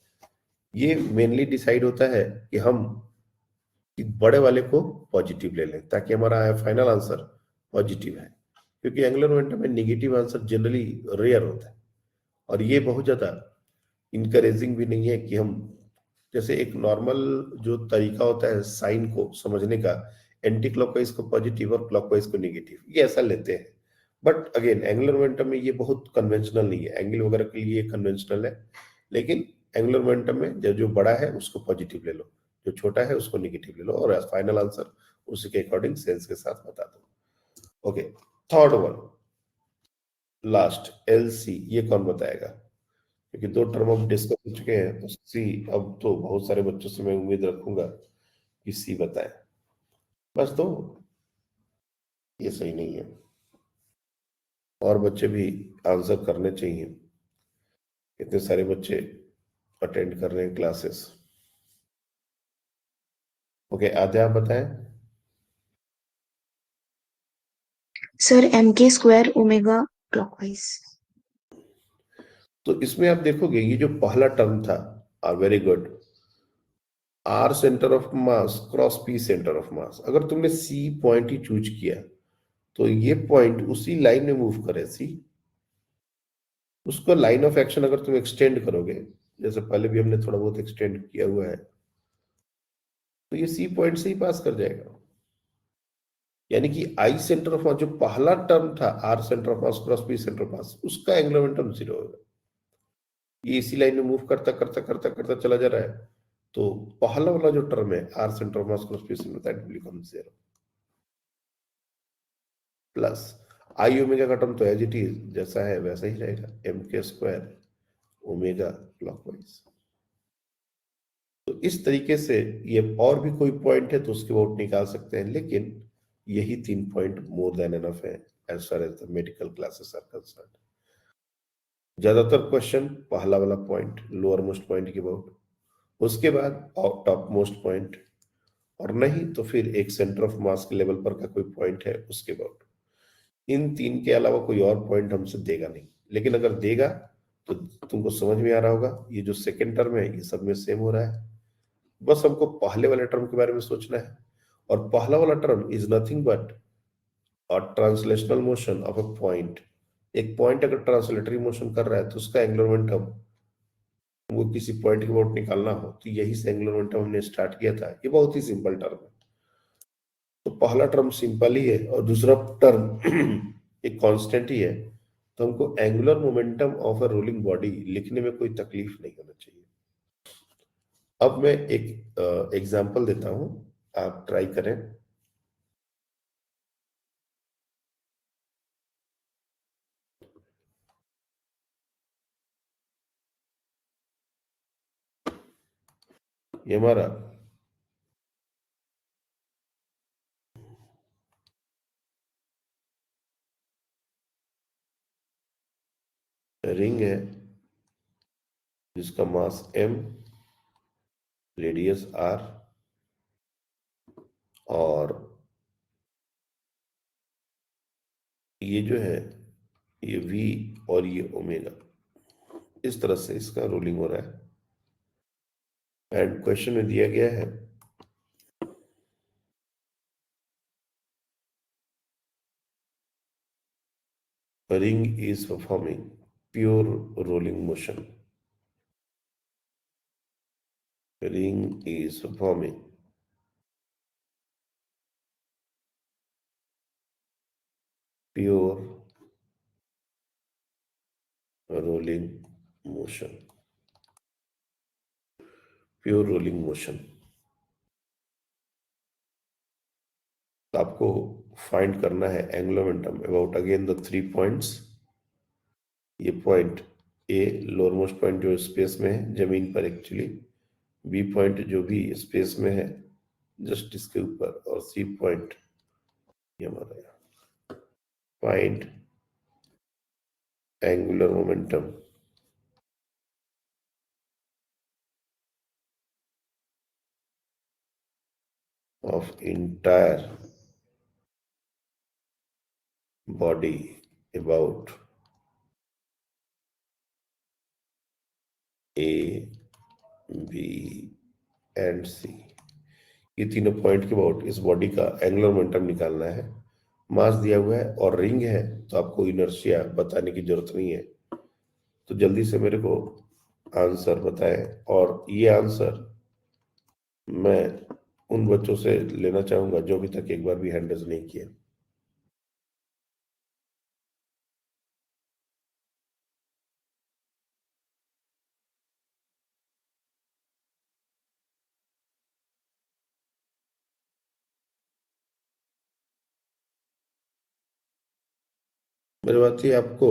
ये मेनली डिसाइड होता है कि हम बड़े वाले को पॉजिटिव ले लें ताकि हमारा फाइनल आंसर पॉजिटिव है, क्योंकि एंगुलर मोमेंटम में नेगेटिव आंसर जनरली रेयर होता है। और ये बहुत ज्यादा इनकरेजिंग भी नहीं है कि हम, जैसे एक नॉर्मल जो तरीका होता है साइन को समझने का, एंटी क्लॉकवाइज को पॉजिटिव और क्लॉकवाइज को नेगेटिव, ये ऐसा लेते हैं। बट अगेन एंगुलर मोमेंटम में ये बहुत कन्वेंशनल नहीं है, एंगल वगैरह के लिए कन्वेंशनल है, लेकिन एंगुलर मोमेंटम में जो बड़ा है उसको पॉजिटिव ले लो, जो छोटा है उसको नेगेटिव ले लो, और फाइनल आंसर उसी के अकॉर्डिंग सेंस के साथ बता दो। Okay, third one, last, LC, ये कौन बताएगा? क्योंकि दो टर्म अब डिस्कस हो चुके हैं, तो सी, अब तो बहुत सारे बच्चों से मैं उम्मीद रखूंगा कि सी बताए। बस दो, ये सही नहीं है, और बच्चे भी आंसर करने चाहिए, इतने सारे बच्चे अटेंड कर रहे हैं क्लासेस। ओके, आधे आप बताएं। Sir mk² omega clockwise. तो इसमें आप देखोगे ये जो पहला टर्म था, very good, R centre of mass cross P centre of mass, अगर तुमने सी पॉइंट ही चूज किया तो ये पॉइंट उसी लाइन में मूव करे सी, उसको लाइन ऑफ एक्शन अगर तुम एक्सटेंड करोगे, जैसे पहले भी हमने थोड़ा बहुत एक्सटेंड किया हुआ है, तो ये सी पॉइंट से ही पास कर जाएगा। यानी कि आई सेंटर ऑफ मास, जो पहला टर्म था R centre of mass cross P centre of mass, उसका एंगुलर मोमेंटम 0 होगा। ये इसी लाइन में मूव करता करता करता करता चला जा रहा है, तो पहला वाला जो टर्म है R centre of mass cross P centre, that will become 0 plus I omega का टर्म तो एज इट इज जैसा है वैसा ही रहेगा, mk² ओमेगा क्लॉकवाइज। तो इस तरीके से ये और भी कोई पॉइंट है तो उसके वोट निकाल सकते हैं, लेकिन यही 3 पॉइंट मोर देन एनफ है as far as the medical classes are concern. ज्यादातर क्वेश्चन पहला वाला पॉइंट, लोअर मोस्ट पॉइंट के अबाउट, उसके बाद टॉप मोस्ट पॉइंट, और नहीं तो फिर एक सेंटर ऑफ मास के लेवल पर का कोई पॉइंट है उसके अबाउट। इन 3 के अलावा कोई और पॉइंट हमसे देगा नहीं, लेकिन अगर देगा तो तुमको समझ में आ रहा होगा, ये जो सेकेंड टर्म है ये सब में सेम हो रहा है, बस हमको पहले वाले टर्म के बारे में सोचना है। और पहला वाला टर्म इज नथिंग बट और translational motion of a point. एक पॉइंट अगर ट्रांसलेटरी मोशन कर रहा है तो उसका एंगुलर मोमेंटम, वो किसी पॉइंट के अबाउट निकालना हो तो यही से एंगुलर मोमेंटम हमने स्टार्ट किया था। ये बहुत ही सिंपल टर्म है, तो पहला टर्म सिंपल ही है और दूसरा टर्म एक कांस्टेंट ही है, तो हमको angular momentum of a rolling body लिखने में कोई तकलीफ नहीं होना चाहिए। अब मैं एक एग्जांपल देता हूं, आप ट्राई करें। ये हमारा रिंग है जिसका मास m, रेडियस r, और ये जो है ये v और ये ओमेगा, इस तरह से इसका रोलिंग हो रहा है। एंड क्वेश्चन में दिया गया है ring is performing pure rolling motion. Ring is performing pure rolling motion. Pure rolling motion. तो आपको फाइंड करना है angular momentum about again the 3 points. ये point A lower most point जो स्पेस में है जमीन पर एक्चुअली, बी पॉइंट जो भी स्पेस में है जस्ट इसके ऊपर, और सी पॉइंट ये हमारा find angular momentum of entire body about A, B and C। ये तीनों पॉइंट के अबाउट इस बॉडी का एंगुलर मोमेंटम निकालना है। मास दिया हुआ है और रिंग है, तो आपको इनर्शिया बताने की जरूरत नहीं है। तो जल्दी से मेरे को आंसर बताएं, और ये आंसर मैं उन बच्चों से लेना चाहूंगा जो अभी तक एक बार भी हैंड रेज नहीं किए। मेरे बात ये, आपको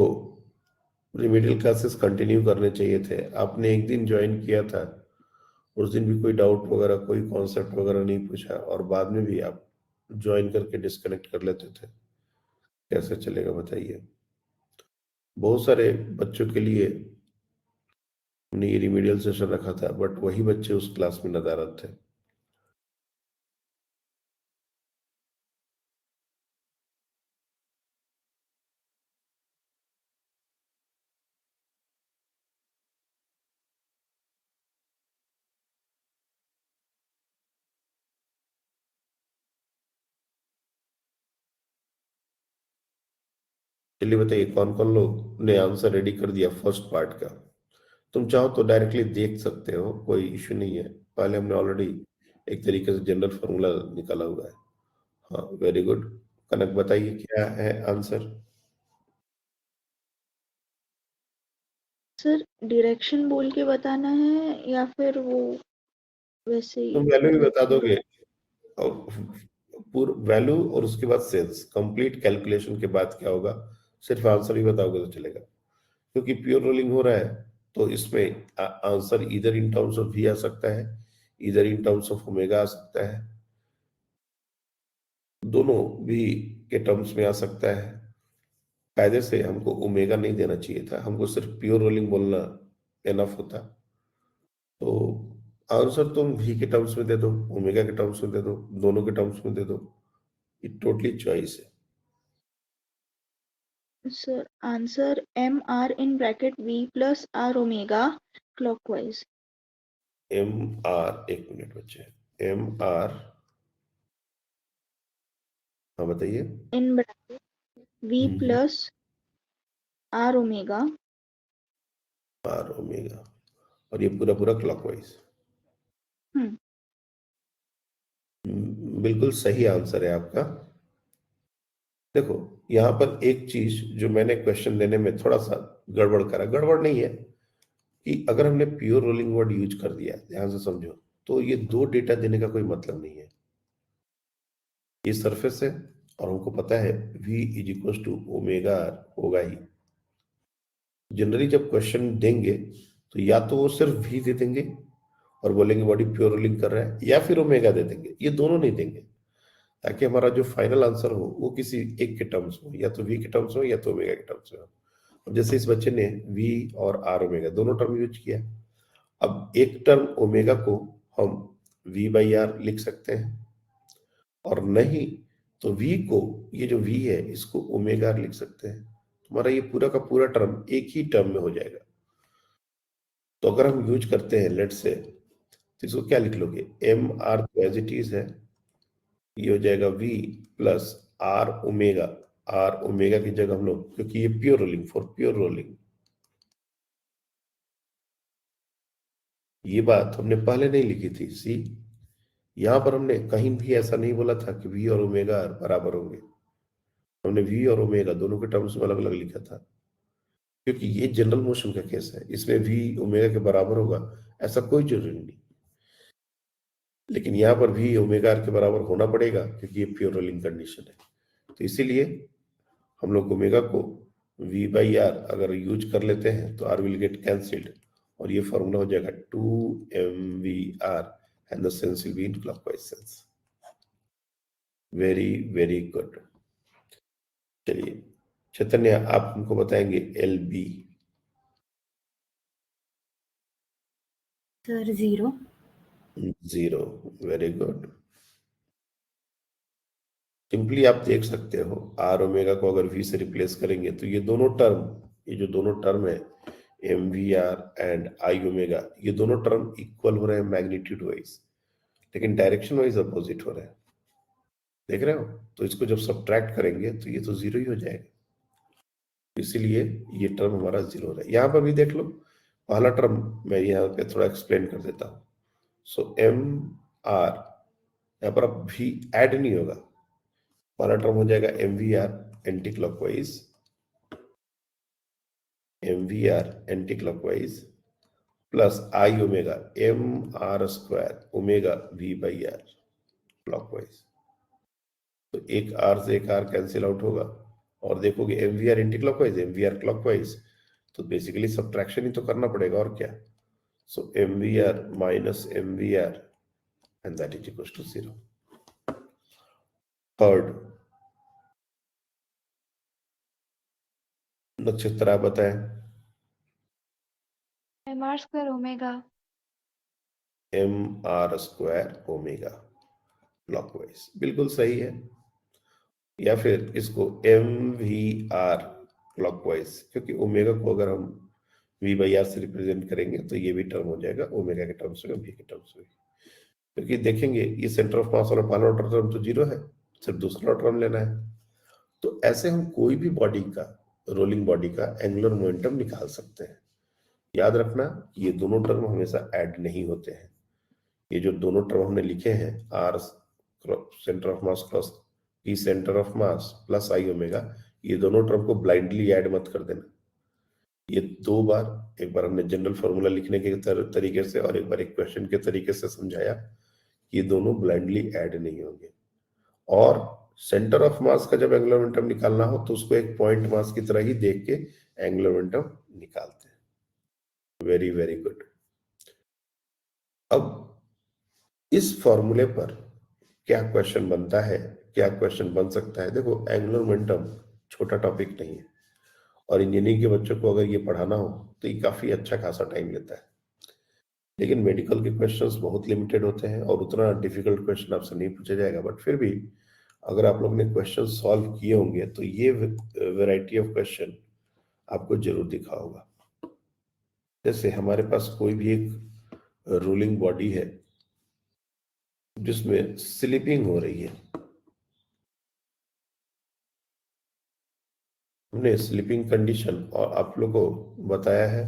रिमेडियल क्लासेस कंटिन्यू करने चाहिए थे। आपने एक दिन ज्वाइन किया था, उस दिन भी कोई डाउट वगैरह, कोई कॉन्सेप्ट वगैरह नहीं पूछा, और बाद में भी आप ज्वाइन करके डिस्कनेक्ट कर लेते थे। कैसे चलेगा बताइए? बहुत सारे बच्चों के लिए हमने ये रिमेडियल सेशन रखा था, बट वही बच्चे उस क्लास में नदारद थे। चलिए बताइए, कौन कौन लोग ने आंसर रेडी कर दिया फर्स्ट पार्ट का? तुम चाहो तो डायरेक्टली देख सकते हो, कोई इश्यू नहीं है। पहले हमने ऑलरेडी एक तरीके से जनरल फॉर्मूला निकाला हुआ है। हाँ, वेरी गुड। कनक बताइए क्या है आंसर? सर डायरेक्शन बोल के बताना है या फिर वो वैसे ही तुम वैल्यू भी बता मतलब दोगे, और पूरा वैल्यू और उसके बाद सेल्स कंप्लीट कैलकुलेशन के बाद क्या होगा, सिर्फ आंसर ही बताओगे तो चलेगा। क्योंकि प्योर रोलिंग हो रहा है, तो इसमें आंसर इधर इन टर्म्स ऑफ वी आ सकता है, इधर इन टर्म्स ऑफ ओमेगा आ सकता है, दोनों भी के टर्म्स में आ सकता है। कायदे से हमको ओमेगा नहीं देना चाहिए था, हमको सिर्फ प्योर रोलिंग बोलना एनफ होता। तो आंसर तुम वी के टर्म्स में दे दो, ओमेगा के टर्म्स में दे दो, दोनों के टर्म्स में दे दो। इट टोटली चॉइस है। Sir answer M R in bracket V plus R omega clockwise. M R, एक मिनट बच्चे, एम आर, हाँ बताइए। In bracket V plus R omega R omega, और ये पूरा पूरा क्लॉकवाइज। बिल्कुल सही आंसर है आपका। देखो, यहां पर एक चीज जो मैंने क्वेश्चन देने में थोड़ा सा गड़बड़ करा, गड़बड़ नहीं है कि अगर हमने प्योर रोलिंग वर्ड यूज कर दिया, ध्यान से समझो, तो ये दो डेटा देने का कोई मतलब नहीं है। ये सरफेस है और हमको पता है v is equal to omega होगा ही। जनरली जब क्वेश्चन देंगे तो या तो वो सिर्फ v दे देंगे और बोलेंगे बॉडी प्योर रोलिंग कर रहा है, या फिर ओमेगा दे देंगे। ये दोनों नहीं देंगे, ताकि हमारा जो फाइनल आंसर हो वो किसी एक के टर्म्स हो, या तो v के टर्म्स हो या तो ओमेगा के टर्म्स में हो। अब जैसे इस बच्चे ने v और r ओमेगा दोनों टर्म यूज किया, अब एक टर्म ओमेगा को हम v बाई आर लिख सकते हैं, और नहीं तो v को, ये जो v है इसको ओमेगा लिख सकते हैं। तुम्हारा ये पूरा का पूरा टर्म एक ही टर्म में हो जाएगा। तो अगर हम यूज करते हैं लेट से, तो इसको क्या लिख लोगे, एम आर तो एज इट इज है, ये हो जाएगा v plus R omega R omega की जगह हम लोग, क्योंकि ये pure rolling, for pure rolling, ये बात हमने पहले नहीं लिखी थी। सी, यहां पर हमने कहीं भी ऐसा नहीं बोला था कि वी और ओमेगा बराबर होंगे। हमने वी और ओमेगा दोनों के टर्म्स में अलग अलग लिखा था, क्योंकि ये जनरल मोशन का केस है, इसमें वी ओमेगा के बराबर होगा ऐसा कोई जरूरी नहीं। लेकिन यहाँ पर भी ओमेगा आर के बराबर होना पड़ेगा, क्योंकि ये प्योर रोलिंग कंडीशन है। तो इसीलिए हम लोग ओमेगा को v बाई आर अगर यूज कर लेते हैं तो आर विल गेट कैंसिल्ड, और ये फॉर्मूला हो जाएगा 2mvr and the sense will be in clockwise sense. Very very good. चलिए चैतन्य, आप हमको बताएंगे L B. Sir 0। 0, very good. Simply आप देख सकते हो आर ओमेगा को अगर वी से रिप्लेस करेंगे तो ये दोनों टर्म, ये जो दोनों टर्म है M we R and I omega, ये दोनों टर्म इक्वल हो रहे हैं मैग्नीट्यूड वाइज, लेकिन डायरेक्शन वाइज अपोजिट हो रहे हैं। देख रहे हो? तो इसको जब सब्ट्रैक्ट करेंगे तो ये तो जीरो ही हो जाएगा, इसीलिए ये टर्म हमारा जीरो है। यहां पर भी देख लो, पहला टर्म मैं यहाँ पे थोड़ा एक्सप्लेन कर देता हूँ। सो एम आर, यहाँ पर अब भी ऐड नहीं होगा, पहला टर्म हो जाएगा m we are anti clockwise, M we are anti clockwise plus I omega m are square omega v by r clockwise. तो एक आर से एक आर कैंसिल आउट होगा, और देखोगे M we are anti clockwise M we R clockwise, तो basically subtraction ही तो करना पड़ेगा, और क्या। So M we R minus M we R and that is equal to 0। Third नक्षत्र आप बताएं। mr square omega। M are square omega clockwise, बिल्कुल सही है। या फिर इसको एम वी आर क्लॉकवाइज, क्योंकि ओमेगा को अगर हम वी बाई आर से रिप्रेजेंट करेंगे तो ये भी टर्म हो जाएगा ओमेगा के टर्म्स में, वी के टर्म्स में। क्योंकि देखेंगे ये सेंटर ऑफ मास वाला पहला ऑर्डर टर्म तो जीरो है, सिर्फ दूसरा टर्म लेना है। तो ऐसे हम कोई भी बॉडी का, रोलिंग बॉडी का एंगुलर मोमेंटम निकाल सकते हैं। याद रखना ये दोनों टर्म हमेशा ऐड नहीं होते हैं। ये जो दोनों टर्म हमने लिखे हैं, r centre of mass cross P centre of mass plus I omega, ये दोनों टर्म को ब्लाइंडली ऐड मत कर देना। ये दो बार, एक बार हमने जनरल फॉर्मूला लिखने के तरीके से और एक बार एक क्वेश्चन के तरीके से समझाया कि ये दोनों ब्लाइंडली ऐड नहीं होंगे। और सेंटर ऑफ मास का जब एंगुलर मोमेंटम निकालना हो तो उसको एक पॉइंट मास की तरह ही देख के एंगुलर मोमेंटम निकालते हैं। Very very good. अब इस फॉर्मूले पर क्या क्वेश्चन बनता है, क्या क्वेश्चन बन सकता है? देखो, एंगुलर मोमेंटम छोटा टॉपिक नहीं है, और इंजीनियरिंग के बच्चों को अगर ये पढ़ाना हो तो ये काफी अच्छा खासा टाइम लेता है। लेकिन मेडिकल के क्वेश्चंस बहुत लिमिटेड होते हैं और उतना डिफिकल्ट क्वेश्चन आपसे नहीं पूछा जाएगा, बट फिर भी अगर आप लोग ने क्वेश्चन सॉल्व किए होंगे तो ये वैरायटी ऑफ क्वेश्चन आपको जरूर दिखा होगा। जैसे हमारे पास कोई भी एक रोलिंग बॉडी है जिसमें स्लिपिंग हो रही है, हमने स्लिपिंग कंडीशन और आप लोगों को बताया है,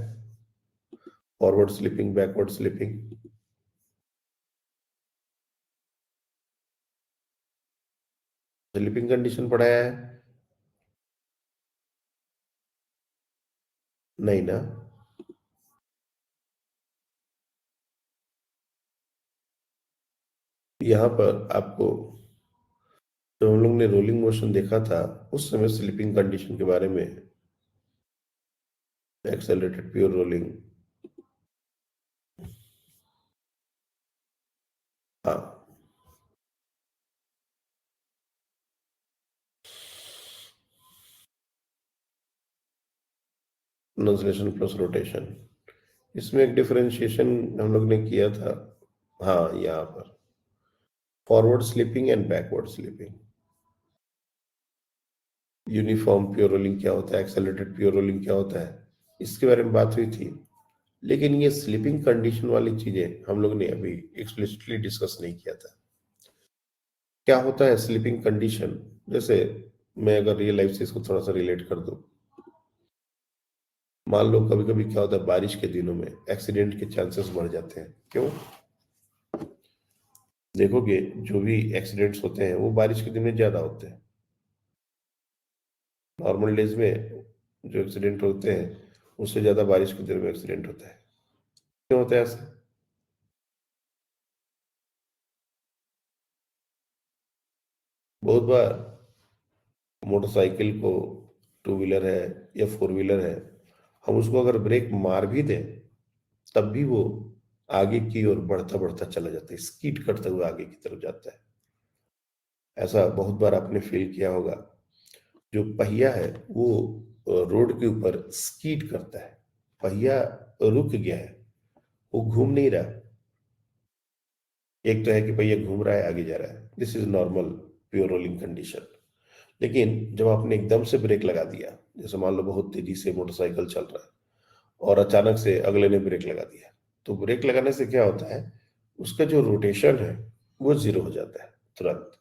forward slipping, backward slipping. Slipping condition पढ़ाया है? नहीं ना? यहां पर आपको जब हम लोग ने रोलिंग मोशन देखा था उस समय स्लिपिंग कंडीशन के बारे में, एक्सेलरेटेड प्योर रोलिंग, हाँ, ट्रांसलेशन प्लस रोटेशन, इसमें एक डिफरेंशिएशन हम लोग ने किया था। हाँ, यहाँ पर forward slipping and backward slipping. Uniform pure rolling क्या होता है, एक्सेलरेटेड प्योर रोलिंग क्या होता है, इसके बारे में बात हुई थी। लेकिन ये स्लिपिंग कंडीशन वाली चीजें हम लोग ने अभी एक्सप्लिसिटली डिस्कस नहीं किया था। क्या होता है स्लिपिंग कंडीशन? जैसे मैं अगर रियल लाइफ से इसको थोड़ा सा रिलेट कर दूं, मान लो कभी कभी क्या होता है, बारिश के दिनों में एक्सीडेंट के चांसेस बढ़ जाते हैं। क्यों? देखोगे जो भी एक्सीडेंट्स होते हैं वो बारिश के दिन में ज्यादा होते हैं। नॉर्मल डेज में जो एक्सीडेंट होते हैं उससे ज्यादा बारिश के दिन में एक्सीडेंट होता है। क्यों होता है ऐसा? बहुत बार मोटरसाइकिल को, टू व्हीलर है या फोर व्हीलर है, हम उसको अगर ब्रेक मार भी दें तब भी वो आगे की ओर बढ़ता बढ़ता चला जाता है, स्कीड करते हुए आगे की तरफ जाता है। ऐसा बहुत बार आपने फील किया होगा, जो पहिया है वो रोड के ऊपर स्कीड करता है, पहिया रुक गया है, वो घूम नहीं रहा। एक तो है कि पहिया घूम रहा है, आगे जा रहा है, this is normal pure rolling condition. लेकिन जब आपने एकदम से ब्रेक लगा दिया, जैसे मान लो बहुत तेजी से मोटरसाइकिल चल रहा है और अचानक से अगले ने ब्रेक लगा दिया, तो ब्रेक लगाने से क्या होता है, उसका जो रोटेशन है वो जीरो हो जाता है तुरंत।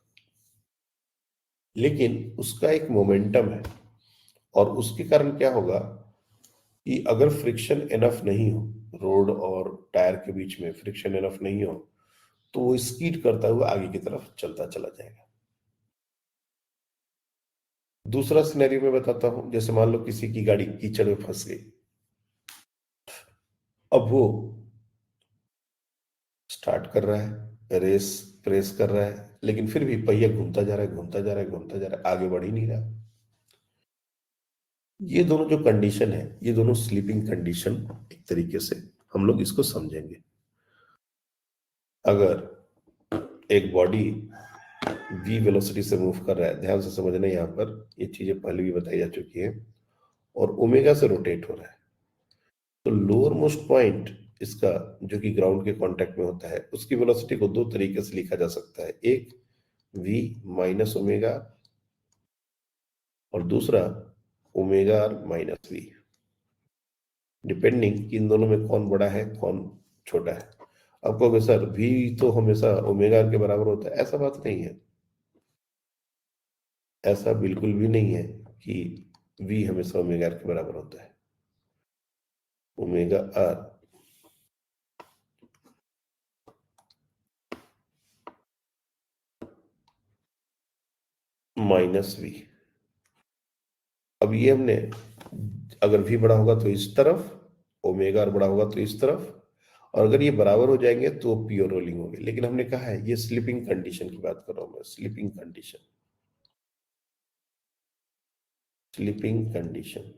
लेकिन उसका एक मोमेंटम है, और उसके कारण क्या होगा कि अगर फ्रिक्शन एनफ नहीं हो, रोड और टायर के बीच में फ्रिक्शन एनफ नहीं हो, तो वो स्कीड करता हुआ आगे की तरफ चलता चला जाएगा। दूसरा सिनेरियो मैं बताता हूं, जैसे मान लो किसी की गाड़ी कीचड़ में फंस गई। अब वो स्टार्ट कर रहा है, रेस प्रेस कर रहा है, लेकिन फिर भी पहिया घूमता जा रहा है, घूमता जा रहा है, घूमता जा रहा है, आगे बढ़ ही नहीं रहा। ये दोनों जो कंडीशन है, ये दोनों स्लीपिंग कंडीशन एक तरीके से हम लोग इसको समझेंगे। अगर एक बॉडी v वेलोसिटी से मूव कर रहा है, ध्यान से समझना, यहाँ पर ये चीजें पहले भी बताई जा चुकी है, और ओमेगा से रोटेट हो रहा है, तो लोअर मोस्ट पॉइंट इसका जो कि ग्राउंड के कांटेक्ट में होता है, उसकी वेलोसिटी को दो तरीके से लिखा जा सकता है, एक v माइनस ओमेगा और दूसरा ओमेगा माइनस v, डिपेंडिंग कि इन दोनों में कौन बड़ा है कौन छोटा है। अब कहोगे सर v तो हमेशा ओमेगा के बराबर होता है, ऐसा बात नहीं है। ऐसा बिल्कुल भी नहीं है कि v हमेशा ओमेगा के बराबर होता है। ओमेगा r माइनस v, अब ये हमने, अगर v बड़ा होगा तो इस तरफ, ओमेगा r बड़ा होगा तो इस तरफ, और अगर ये बराबर हो जाएंगे तो प्योर रोलिंग होगी। लेकिन हमने कहा है ये स्लीपिंग कंडीशन की बात कर रहा हूं मैं, sleeping condition, sleeping condition.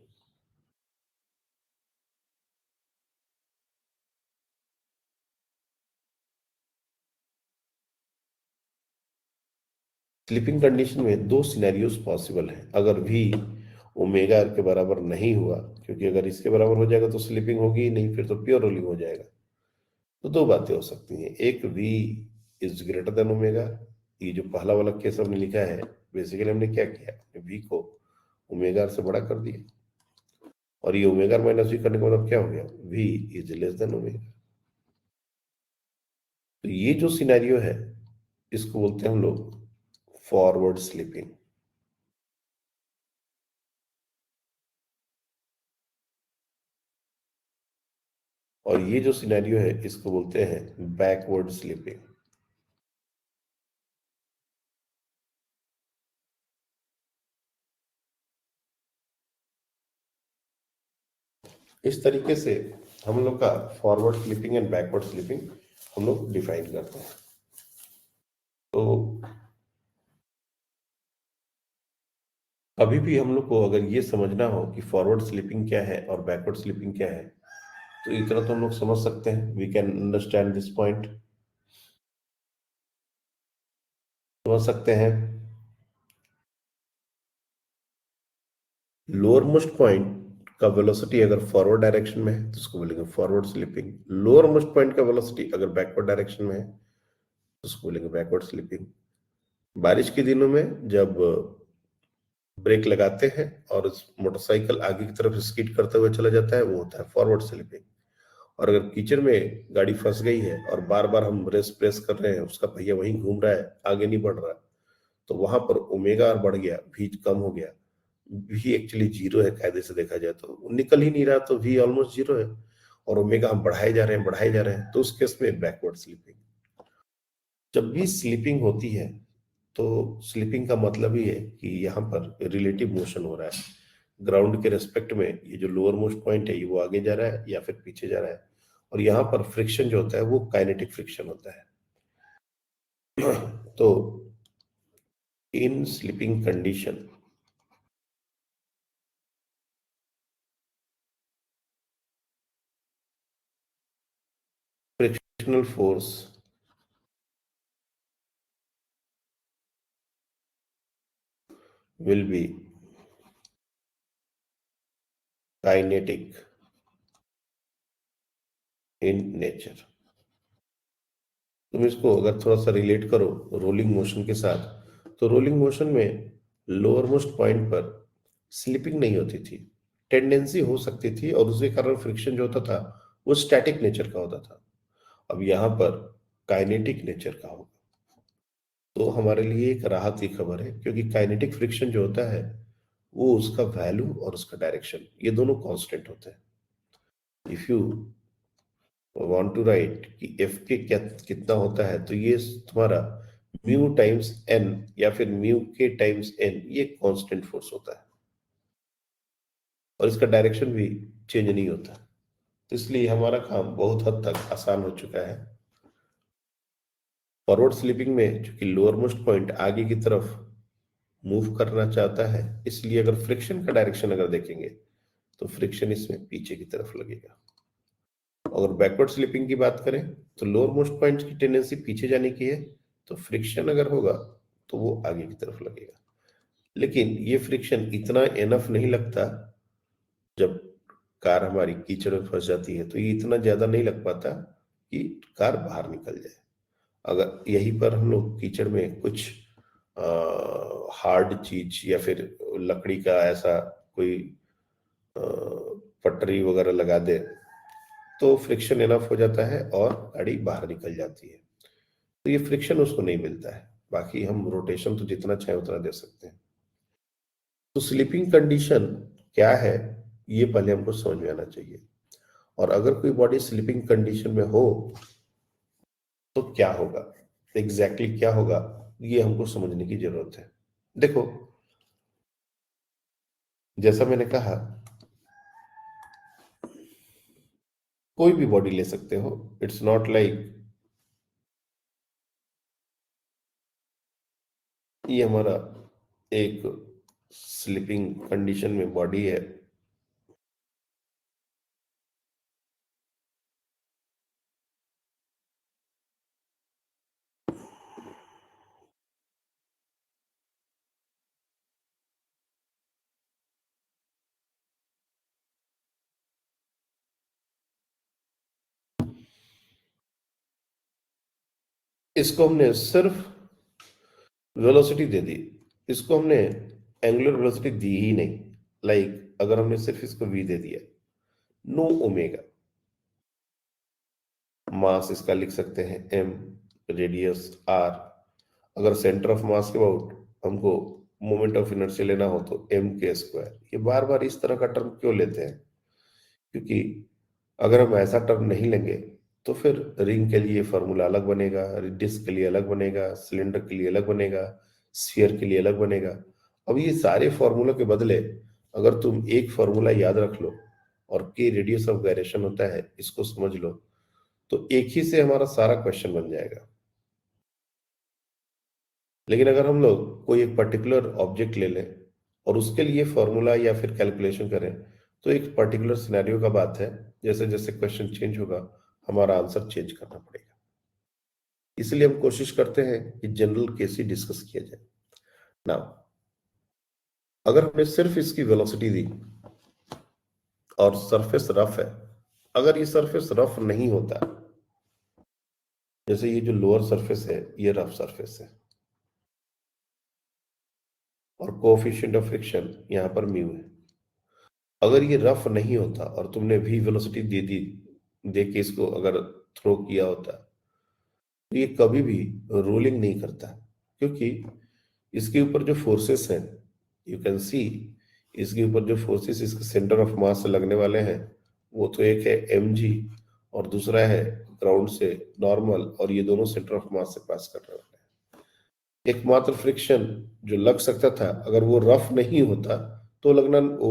Sleeping condition में दो सिनेरियोस पॉसिबल हैं, अगर भी ओमेगा आर के बराबर नहीं हुआ, क्योंकि अगर इसके बराबर हो जाएगा तो स्लीपिंग होगी ही नहीं, फिर तो प्योर रोलिंग हो जाएगा। तो दो बातें हो सकती हैं, एक v is greater than omega, ये जो पहला वाला केस हमने लिखा है, बेसिकली हमने क्या किया, v को ओमेगा से बड़ा कर दिया, और ये ओमेगा माइनस v करने का मतलब क्या हो गया, v is less than omega. तो ये जो सिनेरियो है इसको बोलते हैं हम लोग फॉरवर्ड स्लीपिंग, और ये जो सिनेरियो है इसको बोलते हैं बैकवर्ड स्लीपिंग। इस तरीके से हम लोग का forward sleeping and backward sleeping हम लोग डिफाइन करते हैं। तो कभी भी हम लोग को अगर ये समझना हो कि फॉरवर्ड स्लीपिंग क्या है और बैकवर्ड स्लीपिंग क्या है, तो इतना तो हम लोग समझ सकते हैं, we can understand this point, समझ सकते हैं। लोअर मोस्ट पॉइंट का वेलोसिटी अगर फॉरवर्ड डायरेक्शन में है तो उसको बोलेंगे forward slipping, lower most point का वेलोसिटी अगर बैकवर्ड डायरेक्शन में है तो उसको बोलेंगे बैकवर्ड स्लीपिंग। बारिश के दिनों में जब ब्रेक लगाते हैं और मोटरसाइकिल आगे की तरफ स्कीड करते हुए चला जाता है, वो होता है फॉरवर्ड स्लीपिंग। और अगर कीचड़ में गाड़ी फंस गई है और बार बार हम रेस प्रेस कर रहे हैं, उसका पहिया वहीं घूम रहा है, आगे नहीं बढ़ रहा, तो वहां पर ओमेगा आर बढ़ गया, वी कम हो गया, वी एक्चुअली जीरो है कायदे से देखा जाए तो, निकल ही नहीं रहा तो वी ऑलमोस्ट जीरो है, और ओमेगा हम बढ़ाए जा रहे हैं, तो उस केस में बैकवर्ड स्लिपिंग। जब भी स्लिपिंग होती है तो स्लिपिंग का मतलब ही है कि यहाँ पर रिलेटिव मोशन हो रहा है, ग्राउंड के रेस्पेक्ट में ये जो लोअर मोस्ट पॉइंट है ये वो आगे जा रहा है या फिर पीछे जा रहा है, और यहाँ पर फ्रिक्शन जो होता है वो काइनेटिक फ्रिक्शन होता है। तो in slipping condition frictional force will be kinetic in nature। तुम इसको अगर थोड़ा सा रिलेट करो रोलिंग मोशन के साथ, तो रोलिंग मोशन में लोअर मोस्ट पॉइंट पर स्लिपिंग नहीं होती थी, टेंडेंसी हो सकती थी, और उसके कारण फ्रिक्शन जो होता था वो स्टैटिक नेचर का होता था। अब यहाँ पर काइनेटिक नेचर का होगा, तो हमारे लिए एक राहत की खबर है, क्योंकि काइनेटिक फ्रिक्शन जो होता है वो उसका वैल्यू और उसका डायरेक्शन ये दोनों कांस्टेंट होते हैं। If you want to write कि एफ के क्या कितना होता है, तो ये तुम्हारा म्यू टाइम्स एन या फिर म्यू के टाइम्स एन, ये कांस्टेंट फोर्स होता है, और इसका डायरेक्शन भी चेंज नहीं होता। तो इसलिए हमारा काम बहुत हद तक आसान हो चुका है। फॉरवर्ड स्लिपिंग में चूंकि लोअर मोस्ट पॉइंट आगे की तरफ मूव करना चाहता है, इसलिए अगर फ्रिक्शन का डायरेक्शन अगर देखेंगे तो फ्रिक्शन इसमें पीछे की तरफ लगेगा। अगर बैकवर्ड स्लिपिंग की बात करें तो लोअर मोस्ट पॉइंट की टेंडेंसी पीछे जाने की है, तो फ्रिक्शन अगर होगा तो वो आगे की तरफ लगेगा। लेकिन ये फ्रिक्शन इतना एनफ नहीं लगता, जब कार हमारी कीचड़ में फंस जाती है तो ये इतना ज्यादा नहीं लग पाता कि कार बाहर निकल जाए। अगर यहीं पर हम लोग कीचड़ में कुछ हार्ड चीज या फिर लकड़ी का ऐसा कोई पटरी वगैरह लगा दे तो फ्रिक्शन इनफ हो जाता है और गाड़ी बाहर निकल जाती है, तो ये फ्रिक्शन उसको नहीं मिलता है। बाकी हम रोटेशन तो जितना चाहे उतना दे सकते हैं। तो स्लीपिंग कंडीशन क्या है ये पहले हमको समझ में आना चाहिए, और अगर कोई बॉडी स्लीपिंग कंडीशन में हो तो क्या होगा, एग्जैक्टली क्या होगा, ये हमको समझने की जरूरत है। देखो, जैसा मैंने कहा, कोई भी बॉडी ले सकते हो, इट्स नॉट लाइक ये हमारा एक स्लीपिंग कंडीशन में बॉडी है, इसको हमने सिर्फ वेलोसिटी दे दी, इसको हमने एंगुलर वेलोसिटी दी ही नहीं। लाइक अगर हमने सिर्फ इसको v दे दिया, नो ओमेगा, मास इसका लिख सकते हैं m, रेडियस r, अगर सेंटर ऑफ मास के अबाउट हमको मोमेंट ऑफ इनर्शिया लेना हो तो m² ये बार बार इस तरह का टर्म क्यों लेते हैं, क्योंकि अगर हम ऐसा टर्म नहीं लेंगे तो फिर रिंग के लिए फॉर्मूला अलग बनेगा, डिस्क के लिए अलग बनेगा, सिलेंडर के लिए अलग बनेगा, स्फीयर के लिए अलग बनेगा। अब ये सारे फॉर्मूला के बदले अगर तुम एक फॉर्मूला याद रख लो और के रेडियस ऑफ गायरेशन होता है, इसको समझ लो, तो एक ही से हमारा सारा क्वेश्चन बन जाएगा। लेकिन अगर हम लोग कोई एक पर्टिकुलर ऑब्जेक्ट ले लें और उसके लिए फॉर्मूला या फिर कैलकुलेशन करें, तो एक पर्टिकुलर सिनेरियो का बात है, जैसे जैसे क्वेश्चन चेंज होगा हमारा आंसर चेंज करना पड़ेगा। इसलिए हम कोशिश करते हैं कि जनरल केस ही डिस्कस किया जाए। नाउ अगर हमने सिर्फ इसकी वेलोसिटी दी और सरफेस रफ है, अगर ये सरफेस रफ नहीं होता, जैसे ये जो लोअर सरफेस है ये रफ सरफेस है और कोएफिशिएंट ऑफ फ्रिक्शन यहां पर म्यू है, अगर ये रफ नहीं होता और तुमने भी वेलोसिटी दे दी, दे के इसको अगर थ्रो किया होता, तो ये कभी भी रोलिंग नहीं करता, क्योंकि इसके ऊपर जो फोर्सेस हैं, यू कैन सी, इसके ऊपर जो फोर्सेस इसके सेंटर ऑफ मास से लगने वाले हैं, वो तो एक है mg और दूसरा है ग्राउंड से नॉर्मल, और ये दोनों सेंटर ऑफ मास से पास कर रहे हैं। एकमात्र फ्रिक्शन जो लग सकता था, अगर वो रफ नहीं होता तो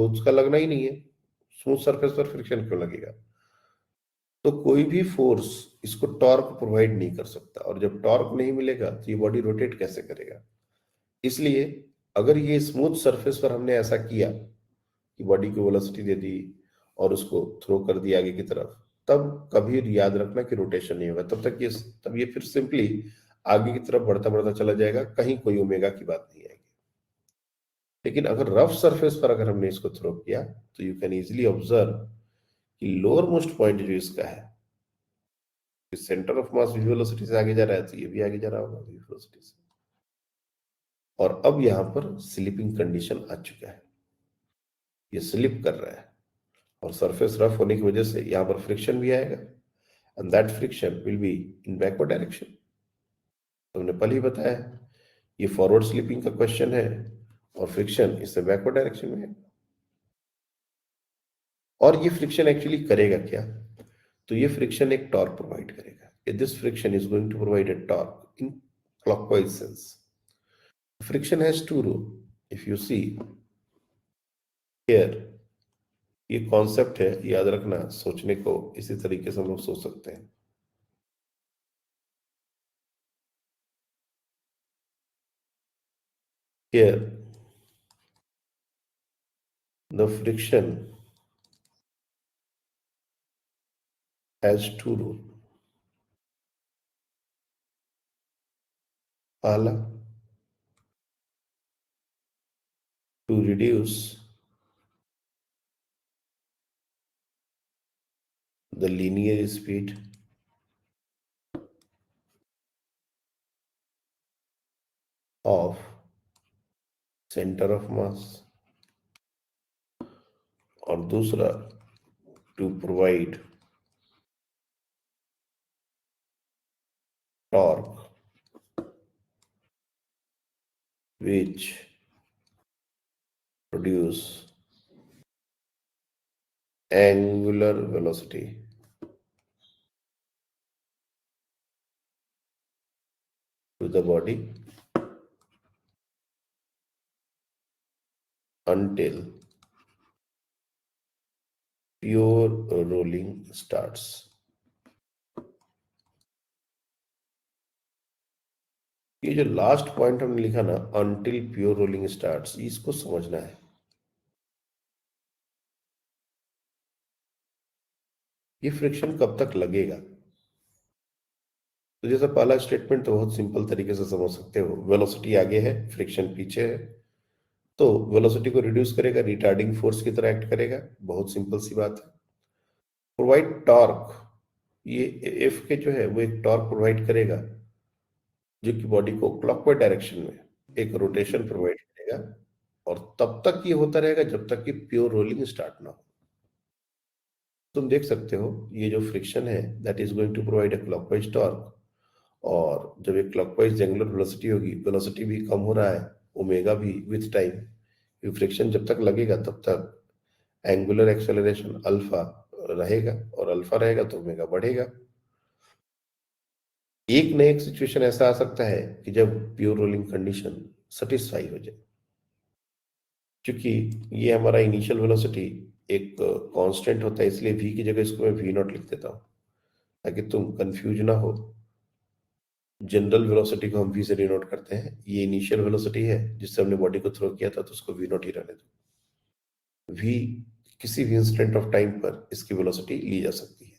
उसका लगना ही नहीं है। स्मूथ सरफेस पर फ्रिक्शन क्यों लगेगा? तो कोई भी फोर्स इसको टॉर्क प्रोवाइड नहीं कर सकता, और जब टॉर्क नहीं मिलेगा तो ये बॉडी रोटेट कैसे करेगा? इसलिए अगर ये स्मूथ सरफेस पर हमने ऐसा किया कि बॉडी को वेलोसिटी दे दी और उसको थ्रो कर दिया आगे की तरफ, तब कभी याद रखना कि रोटेशन नहीं होगा, तब ये फिर सिंपली आगे की तरफ बढ़ता बढ़ता चला जाएगा, कहीं कोई ओमेगा की बात नहीं आएगी। लेकिन अगर रफ सरफेस पर अगर हमने इसको थ्रो किया तो यू कैन इजिली ऑब्जर्व कि लोअर मोस्ट पॉइंट जो इसका है, centre of mass v velocity से आगे जा रहा है, तो ये भी आगे जा रहा होगा वी वेलोसिटी से। और अब यहां पर स्लिपिंग कंडीशन आ चुका है, ये स्लिप कर रहा है, और सरफेस रफ होने की वजह से यहां पर फ्रिक्शन भी आएगा, and that friction will be in backward direction. तुमने पहले ही बताया, ये फॉरवर्ड स्लिपिंग का क्वेश्चन है और फ्रिक्शन इससे बैकवर्ड डायरेक्शन में है। और ये फ्रिक्शन एक्चुअली करेगा क्या? तो ये फ्रिक्शन एक टॉर्क प्रोवाइड करेगा। This friction is going to provide a torque in clockwise sense. Friction has to rule. If you see here, ये कॉन्सेप्ट है, याद रखना, सोचने को इसी तरीके से हम लोग सोच सकते हैं। Here, the friction has two rules. पहला, to reduce the linear speed of center of mass, और दूसरा, to provide torque which produce angular velocity to the body until pure rolling starts. ये जो लास्ट पॉइंट हमने लिखा ना, until pure rolling starts, इसको समझना है। ये फ्रिक्शन कब तक लगेगा? तो जैसा पहला स्टेटमेंट तो बहुत सिंपल तरीके से समझ सकते हो, वेलोसिटी आगे है, फ्रिक्शन पीछे है, तो वेलोसिटी को रिड्यूस करेगा, रिटार्डिंग फोर्स की तरह एक्ट करेगा। बहुत सिंपल सी बात है। प्रोवाइड टॉर्क, ये एफ के जो है वो एक टॉर्क प्रोवाइड करेगा जो कि बॉडी को क्लॉकवाइज डायरेक्शन में एक रोटेशन प्रोवाइड करेगा, और तब तक ये होता रहेगा जब तक कि प्योर रोलिंग स्टार्ट ना हो। तुम देख सकते हो ये जो फ्रिक्शन है that is going to provide a clockwise torque, और जब एक क्लॉकवाइज एंगुलर वेलोसिटी होगी, वेलोसिटी भी कम हो रहा है, ओमेगा भी विथ टाइम, फ्रिक्शन जब तक लगेगा तब तक एंगुलर एक्सेलरेशन अल्फा रहेगा, और अल्फा रहेगा तो ओमेगा बढ़ेगा। एक न एक सिचुएशन ऐसा आ सकता है कि जब प्योर रोलिंग कंडीशन सेटिस्फाई हो जाए, क्योंकि ये हमारा इनिशियल वेलोसिटी एक कांस्टेंट होता है, इसलिए v की जगह इसको मैं v नॉट लिख देता हूं ताकि तुम कंफ्यूज ना हो। जनरल वेलोसिटी को हम v से डिनोट करते हैं, ये इनिशियल वेलोसिटी है जिससे हमने बॉडी को थ्रो किया था, तो उसको v नॉट ही रहने दो। v किसी भी इंस्टेंट ऑफ टाइम पर इसकी वेलोसिटी ली जा सकती है।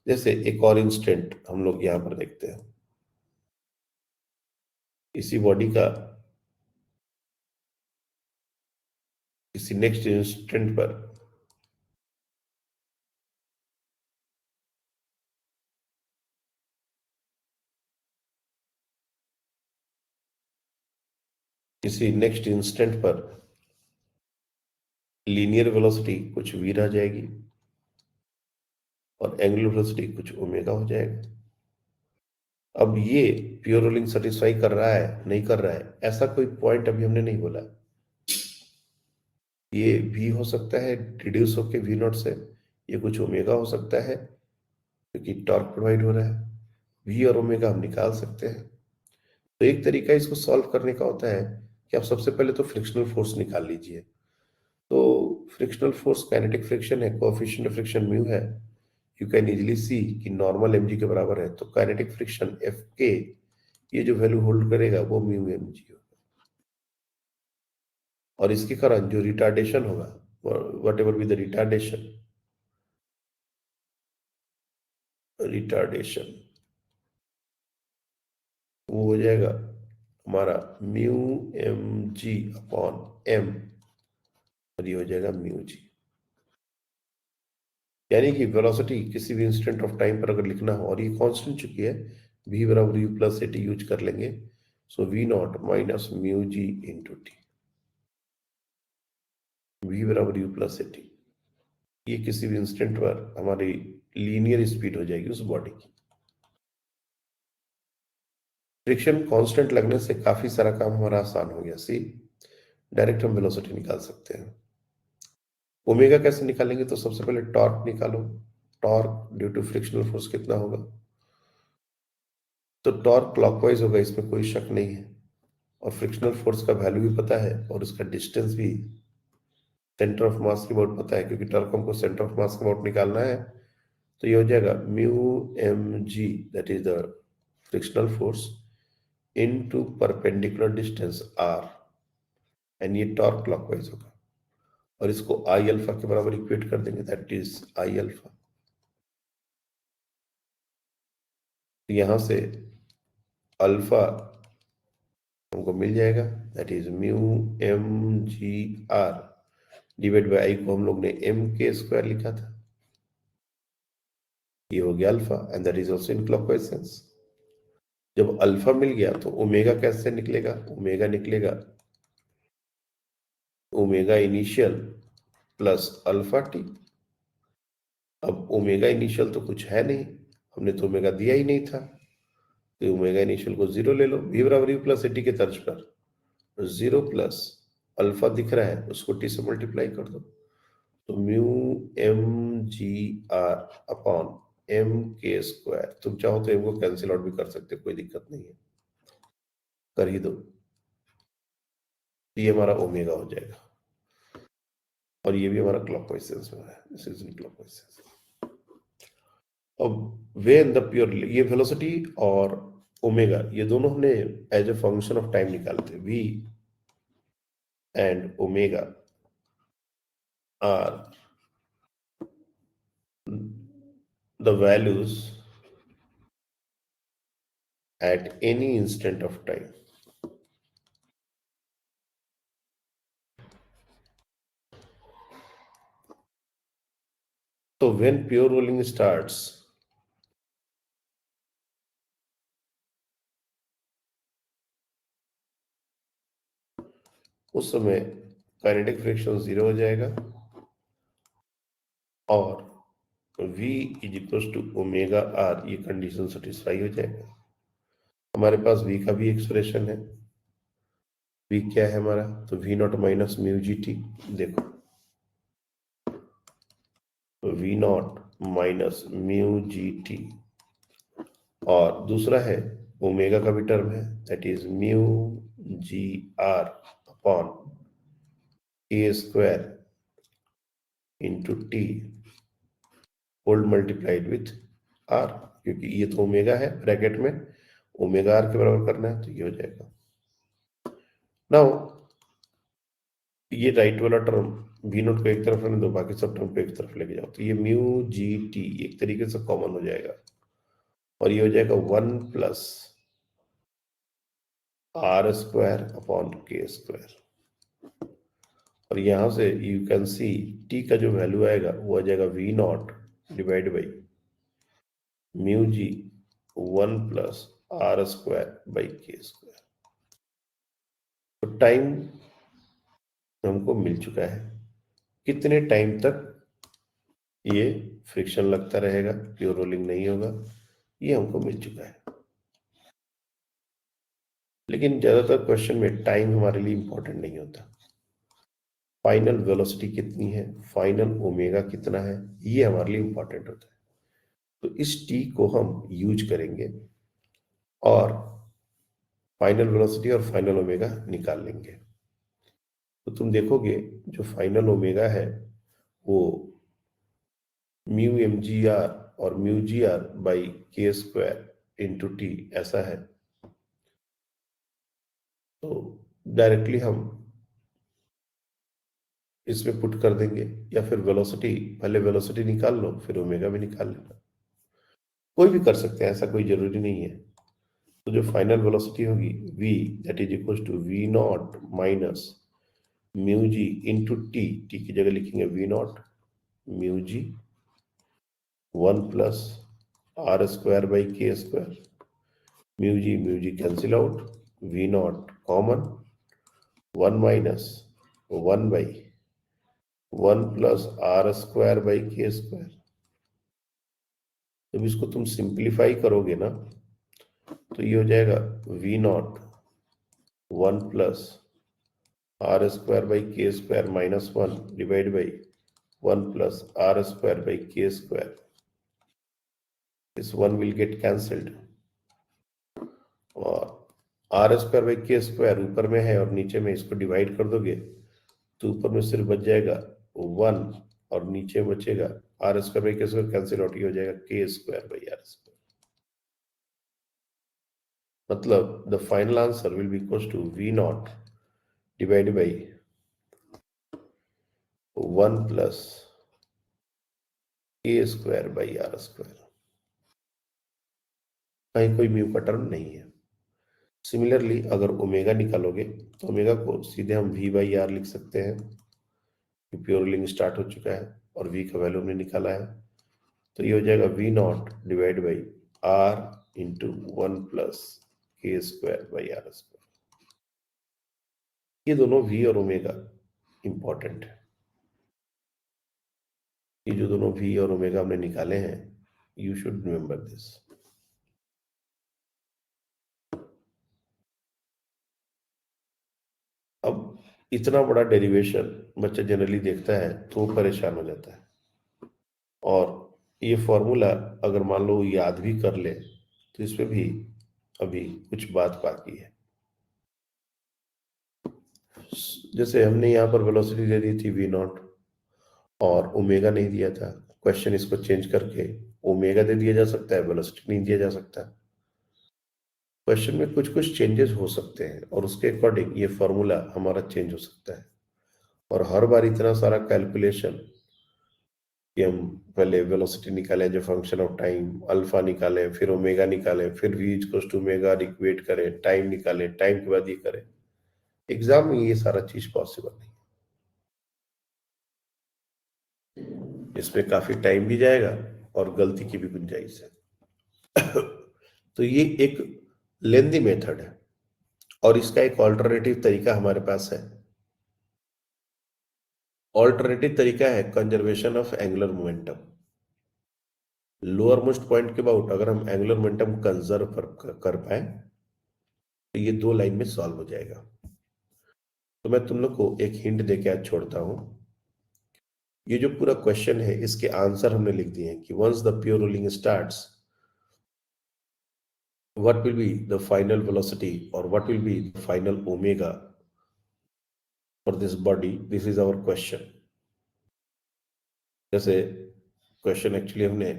जैसे एक और इंस्टेंट हम लोग यहां पर देखते हैं, इसी बॉडी का किसी नेक्स्ट इंस्टेंट पर लीनियर वेलोसिटी कुछ v रह जाएगी और एंगुलर वेलोसिटी कुछ ओमेगा हो जाएगा। अब ये प्योर रोलिंग सेटिस्फाई कर रहा है नहीं कर रहा है, ऐसा कोई पॉइंट अभी हमने नहीं बोला। ये v हो सकता है रिड्यूस होके v नॉट से, ये कुछ ओमेगा हो सकता है क्योंकि टॉर्क प्रोवाइड हो रहा है। v और ओमेगा हम निकाल सकते हैं। तो एक तरीका इसको सॉल्व करने का होता है कि आप सबसे पहले तो फ्रिक्शनल फोर्स निकाल लीजिए। तो फ्रिक्शनल फोर्स काइनेटिक फ्रिक्शन है, कोएफिशिएंट ऑफ फ्रिक्शन म्यू है। यू कैन इजीली सी कि नॉर्मल mg के बराबर है, तो काइनेटिक फ्रिक्शन Fk ये जो वैल्यू होल्ड करेगा वो म्यू mg होगा। और इसके कारण जो रिटार्डेशन होगा, whatever be the retardation वो हो जाएगा हमारा mu m g upon m, और ये हो जाएगा म्यू जी। यानी कि वेलोसिटी किसी भी इंस्टेंट ऑफ टाइम पर अगर लिखना हो, और ये कांस्टेंट चुकी है, v बराबर u plus a t use कर लेंगे। So v not minus mu g into t, v बराबर u प्लस ए टी। ये किसी भी इंस्टेंट पर हमारी लीनियर स्पीड हो जाएगी उस बॉडी की। फ्रिक्शन कांस्टेंट लगने से काफी सारा काम हमारा आसान हो गया। सी डायरेक्ट हम वेलोसिटी निकाल सकते हैं। ओमेगा कैसे निकालेंगे? तो सबसे पहले टॉर्क निकालो। Torque due to frictional force कितना होगा? तो टॉर्क क्लॉकवाइज होगा, इसमें कोई शक नहीं है। और फ्रिक्शनल फोर्स का वैल्यू भी पता है और उसका डिस्टेंस भी सेंटर ऑफ मास के अबाउट पता है, क्योंकि टॉर्क हमको सेंटर ऑफ मास के अबाउट निकालना है। तो ये हो जाएगा mu m g, that is the frictional force, into perpendicular distance r, and ये टॉर्क क्लॉकवाइज होगा। और इसको आई अल्फा के बराबर इक्वेट कर देंगे, दैट इज आई अल्फा। यहां से अल्फा हमको मिल जाएगा, that is mu m g r divide by I को हम लोग ने एम के स्क्वायर लिखा था, ये हो गया alpha, and that is also in clockwise sense. जब अल्फा मिल गया तो ओमेगा कैसे निकलेगा? ओमेगा निकलेगा omega initial plus alpha T. अब ओमेगा इनिशियल तो कुछ है नहीं, हमने तो ओमेगा दिया ही नहीं था, तो ओमेगा इनिशियल को 0 ले लो। v बराबर u प्लस टी के तर्ज पर 0 प्लस अल्फा दिख रहा है, उसको टी से मल्टीप्लाई कर दो, तो mu m g r upon m के स्क्वायर। तुम चाहो तो एम को कैंसिल आउट भी कर सकते, कोई दिक्कत नहीं है, कर ही दो। ये हमारा ओमेगा हो जाएगा, और ये भी हमारा क्लॉकवाइज सेंस में है, this is in clockwise sense. अब वे इन द प्योर, ये वेलोसिटी और ओमेगा ये दोनों हमने as a function of time निकालते हैं। v and omega are the values at any instant of time. So when pure rolling starts, उस समय काइनेटिक फ्रिक्शन 0 हो जाएगा और v is equal to omega r, ये कंडीशन सेटिस्फाई हो जाएगा। हमारे पास v का भी एक्सप्रेशन है। v क्या है हमारा? तो v not minus mu g t. देखो तो v not minus mu g t, और दूसरा है ओमेगा का भी टर्म है, that is mu g r upon a square into t whole multiplied with r, क्योंकि ये तो ओमेगा है, ब्रैकेट में ओमेगा आर के बराबर करना है, तो ये हो जाएगा। नाउ ये राइट वाला टर्म वी नोट को एक तरफ रहने दो, बाकी सब टर्म को एक तरफ लेके जाओ, तो ये म्यू जी टी एक तरीके से कॉमन हो जाएगा, और ये हो जाएगा 1 प्लस आर स्क्वायर अपॉन के स्क्वायर। और यहां से यू कैन सी टी का जो वैल्यू आएगा वो आ जाएगा v naught divide by mu g 1 plus are square by के स्क्वायर। तो टाइम हमको मिल चुका है, कितने टाइम तक ये फ्रिक्शन लगता रहेगा, प्योर रोलिंग नहीं होगा, ये हमको मिल चुका है। लेकिन ज्यादातर क्वेश्चन में टाइम हमारे लिए इंपॉर्टेंट नहीं होता। फाइनल वेलोसिटी कितनी है, फाइनल ओमेगा कितना है, ये हमारे लिए इंपॉर्टेंट होता है। तो इस टी को हम यूज करेंगे और फाइनल वेलोसिटी और फाइनल ओमेगा निकाल लेंगे। तो तुम देखोगे जो फाइनल ओमेगा है वो म्यू एम जी आर और म्यू जी आर बाई के स्क्वायर इंटू टी ऐसा है। तो डायरेक्टली हम इसमें पुट कर देंगे, या फिर वेलोसिटी, पहले वेलोसिटी निकाल लो फिर ओमेगा भी निकाल लेना, कोई भी कर सकते हैं, ऐसा कोई जरूरी नहीं है। तो जो फाइनल वेलोसिटी होगी v that is equal to v not minus mu g into t, t की जगह लिखेंगे v not mu g 1 plus are square by के square, mu g cancel out, v not common, 1 minus 1 by 1 plus are square by के square. जब इसको तुम simplify करोगे ना तो ये हो जाएगा v not 1 plus are square by के square minus 1 divide by 1 plus are square by के square. This 1 will get cancelled और आर स्क्वायर बाई के स्क्वायर ऊपर में है और नीचे में इसको डिवाइड कर दोगे तो ऊपर में सिर्फ बच जाएगा 1 और नीचे बचेगा आर स्क्वायर बाई के स्क्वायर कैंसिल आउट, हो जाएगा k square by r square. मतलब the final answer will be equal to v naught divide by 1 plus a square by r square. कहीं कोई म्यू का टर्म नहीं है। सिमिलरली अगर ओमेगा निकालोगे तो ओमेगा को सीधे हम v बाई आर लिख सकते हैं, प्योर लिंक स्टार्ट हो चुका है और v का वैल्यू हमने निकाला है। तो ये हो जाएगा v naught divide by r into 1 plus के स्क्वायर बाई आर स्क्वायर। ये दोनों v और ओमेगा इंपॉर्टेंट है। ये जो दोनों v और ओमेगा हमने निकाले हैं, यू शुड रिमेंबर दिस। अब इतना बड़ा डेरिवेशन बच्चा जनरली देखता है तो वो परेशान हो जाता है, और ये फॉर्मूला अगर मान लो याद भी कर ले तो इसमें भी अभी कुछ बात बाकी है। जैसे हमने यहाँ पर वेलोसिटी दे दी थी v नॉट और ओमेगा नहीं दिया था, क्वेश्चन इसको चेंज करके ओमेगा दे दिया जा सकता है, वेलोसिटी नहीं दिया जा सकता। क्वेश्चन में कुछ कुछ चेंजेस हो सकते हैं और उसके अकॉर्डिंग ये फॉर्मूला हमारा चेंज हो सकता है। और हर बार इतना सारा कैलकुलेशन कि हम पहले वेलोसिटी निकालें जो फंक्शन ऑफ टाइम, अल्फा निकालें, फिर ओमेगा निकालें, फिर v equals to omega equate करें, टाइम निकालें, टाइम के बाद ये करें, एग्जाम में ये सारा चीज पॉसिबल नहीं। इसमें काफी टाइम भी जाएगा और गलती की भी गुंजाइश है। तो ये एक लेंदी मेथड है और इसका एक ऑल्टरनेटिव तरीका हमारे पास है। ऑल्टरनेटिव तरीका है conservation of angular momentum. Lower most point के अबाउट अगर हम एंगुलर मोमेंटम कंजर्व कर पाए तो ये 2 लाइन में सॉल्व हो जाएगा। तो मैं तुम लोग को एक हिंट देके आज छोड़ता हूं। ये जो पूरा क्वेश्चन है इसके आंसर हमने लिख दिए हैं कि once the pure rolling starts what will be the final velocity or what will be the final omega for this body, this is our question। जैसे क्वेश्चन एक्चुअली हमने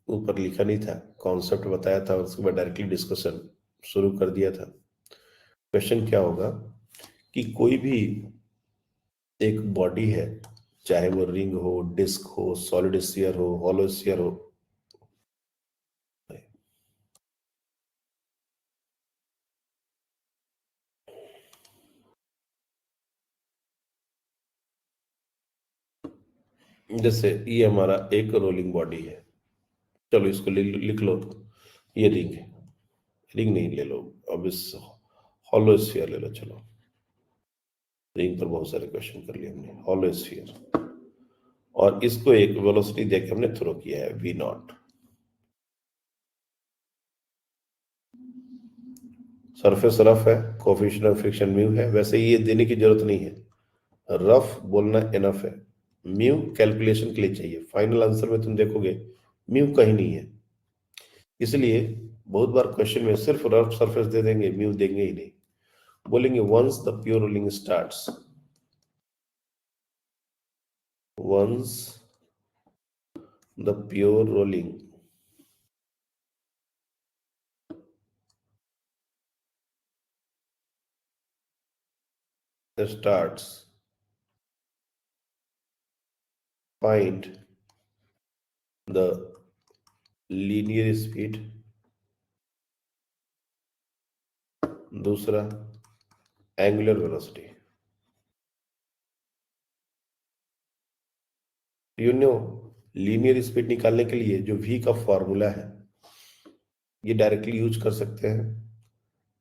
ऊपर लिखा नहीं था, कॉन्सेप्ट बताया था और उसके बाद डायरेक्टली डिस्कशन शुरू कर दिया था। क्वेश्चन क्या होगा कि कोई भी एक बॉडी है, चाहे वो रिंग हो, डिस्क हो, सॉलिड स्फीयर हो, हॉलो स्फीयर हो, जैसे ये हमारा एक रोलिंग बॉडी है, चलो इसको लिख लो, ये रिंग है, रिंग नहीं ले लो, अब इस हॉलो स्फीयर ले लो। चलो रिंग पर बहुत सारे क्वेश्चन कर लिए हमने, हॉलो स्फीयर, और इसको एक वेलोसिटी देके हमने थ्रो किया है v नॉट। सरफेस रफ है, कोफिशिएंट ऑफ फ्रिक्शन म्यू है, वैसे ये देने की जरूरत नहीं है, रफ बोलना इनफ है। म्यू कैलकुलेशन के लिए चाहिए, फाइनल आंसर में तुम देखोगे म्यू कहीं नहीं है। इसलिए बहुत बार क्वेश्चन में सिर्फ रफ सरफेस दे देंगे, म्यू देंगे ही नहीं। बोलेंगे once the pure rolling starts, once the pure rolling starts, find the linear speed, दूसरा angular velocity. You know linear speed निकालने के लिए जो v का फॉर्मूला है ये डायरेक्टली यूज कर सकते हैं।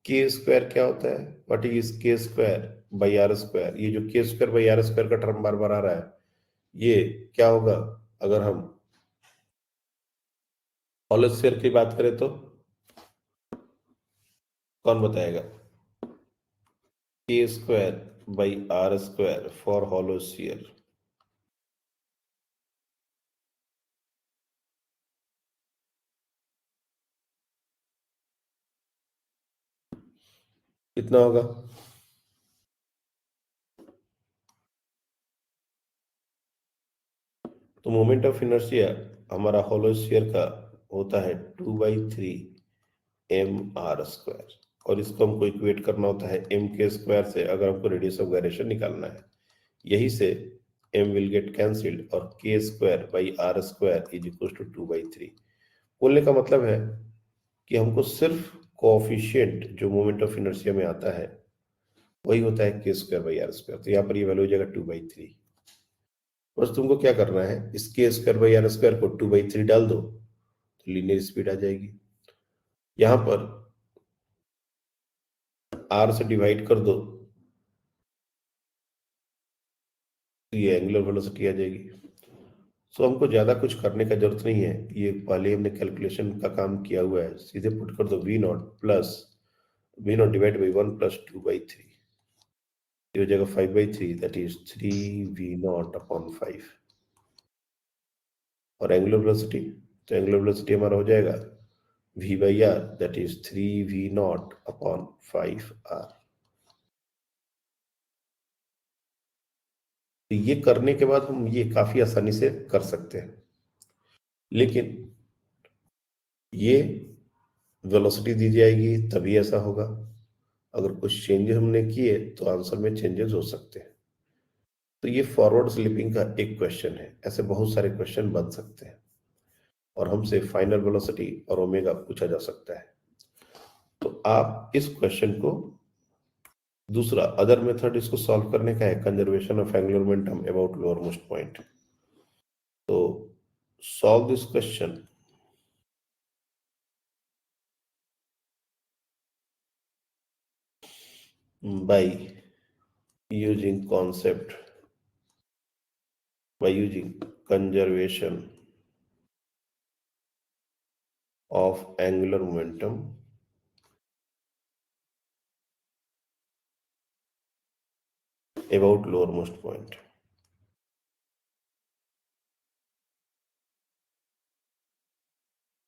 के स्क्वायर क्या होता है, व्हाट इज के स्क्वायर बाई आर स्क्वायर। ये जो के स्क्वायर बाई आर स्क्वायर का टर्म बार बार आ रहा है, ये क्या होगा अगर हम होल स्क्वायर की बात करें तो? कौन बताएगा? K square by r square for hollow sphere. कितना होगा? तो मोमेंट ऑफ इनर्शिया हमारा होलो स्फीयर का होता है 2/3 mr², और इसको हमको इक्वेट करना होता है m के स्क्वायर से अगर हमको रेडियस ऑफ गायरेशन निकालना है। यही से m विल गेट कैंसिल्ड और k square by r square is equal to 2/3। बोलने का मतलब है कि हमको सिर्फ कोएफिशिएंट जो मोमेंट ऑफ इनर्शिया में आता है वही होता है k square by r square. तो यहाँ पर ये वैल्यू हो जाएगा 2/3। बस तुमको क्या करना है, इस के स्क्वायर बाई आर स्क्वायर को 2/3 डाल दो तो लीनियर स्पीड आ जाएगी। यहां पर आर से डिवाइड कर दो तो ये एंगुलर वेलोसिटी आ जाएगी। सो हमको ज्यादा कुछ करने का जरूरत नहीं है, ये पहले हमने कैलकुलेशन का काम किया हुआ है। सीधे पुट कर दो v0 डिवाइड बाई 1 प्लस 2/3, ये हो जाएगा 5/3, दैट इज 3v0/5। और एंगुलर वेलोसिटी, तो एंगुलर वेलोसिटी हमारा हो जाएगा v by r, that is 3v0/5r। तो ये करने के बाद हम ये काफी आसानी से कर सकते हैं, लेकिन ये वेलोसिटी दी जाएगी तभी ऐसा होगा। अगर कुछ चेंजेस हमने किए तो आंसर में चेंजेस हो सकते हैं। तो ये फॉरवर्ड स्लिपिंग का एक क्वेश्चन है, ऐसे बहुत सारे क्वेश्चन बन सकते हैं और हमसे फाइनल वेलोसिटी और ओमेगा पूछा जा सकता है। तो आप इस क्वेश्चन को, दूसरा अदर मेथड इसको सॉल्व करने का है, conservation of angular momentum about lower most point. तो solve this question by using conservation of angular momentum about lowermost point।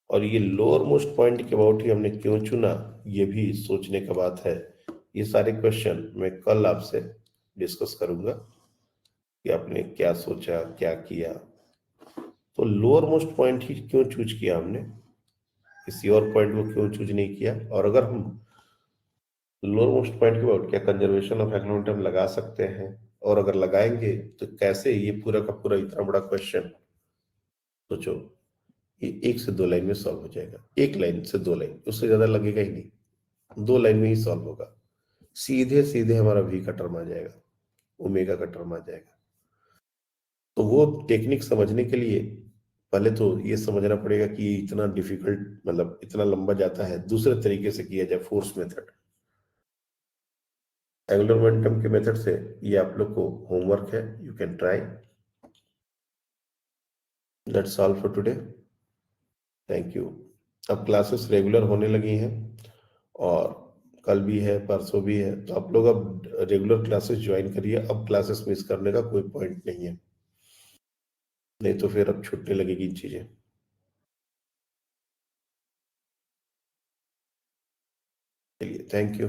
और ये लोअर मोस्ट पॉइंट के अबाउट ही हमने क्यों चुना, ये भी सोचने का बात है। ये सारे क्वेश्चन मैं कल आपसे डिस्कस करूंगा कि आपने क्या सोचा, क्या किया। तो लोअर मोस्ट पॉइंट ही क्यों चूज किया हमने, किसी और पॉइंट को क्यों चूज नहीं किया। और अगर हम लोअर मोस्ट पॉइंट के अबाउट क्या कंजर्वेशन ऑफ एंगुलर मोमेंटम लगा सकते हैं, और अगर लगाएंगे तो कैसे, ये पूरा का पूरा इतना बड़ा क्वेश्चन सोचो, ये 1 से 2 लाइन में सॉल्व हो जाएगा। 1 लाइन से 2 लाइन, उससे ज्यादा लगेगा ही नहीं, 2 लाइन में ही सॉल्व होगा। सीधे सीधे हमारा v का टर्म आ जाएगा, ओमेगा का टर्म आ जाएगा। तो वो टेक्निक समझने के लिए पहले तो ये समझना पड़ेगा कि ये इतना डिफिकल्ट, मतलब इतना लंबा जाता है। दूसरे तरीके से किया जाए, फोर्स मेथड, एंगुलर मोमेंटम के मेथड से। ये आप लोग को होमवर्क है, you can try. That's all for today, thank you. अब क्लासेस रेगुलर होने लगी हैं और कल भी है, परसों भी है, तो आप लोग अब रेगुलर क्लासेस ज्वाइन करिए। अब क्लासेस मिस करने का कोई पॉइंट नहीं है, नहीं तो फिर अब छूटने लगेगी चीजें। चलिए, थैंक यू।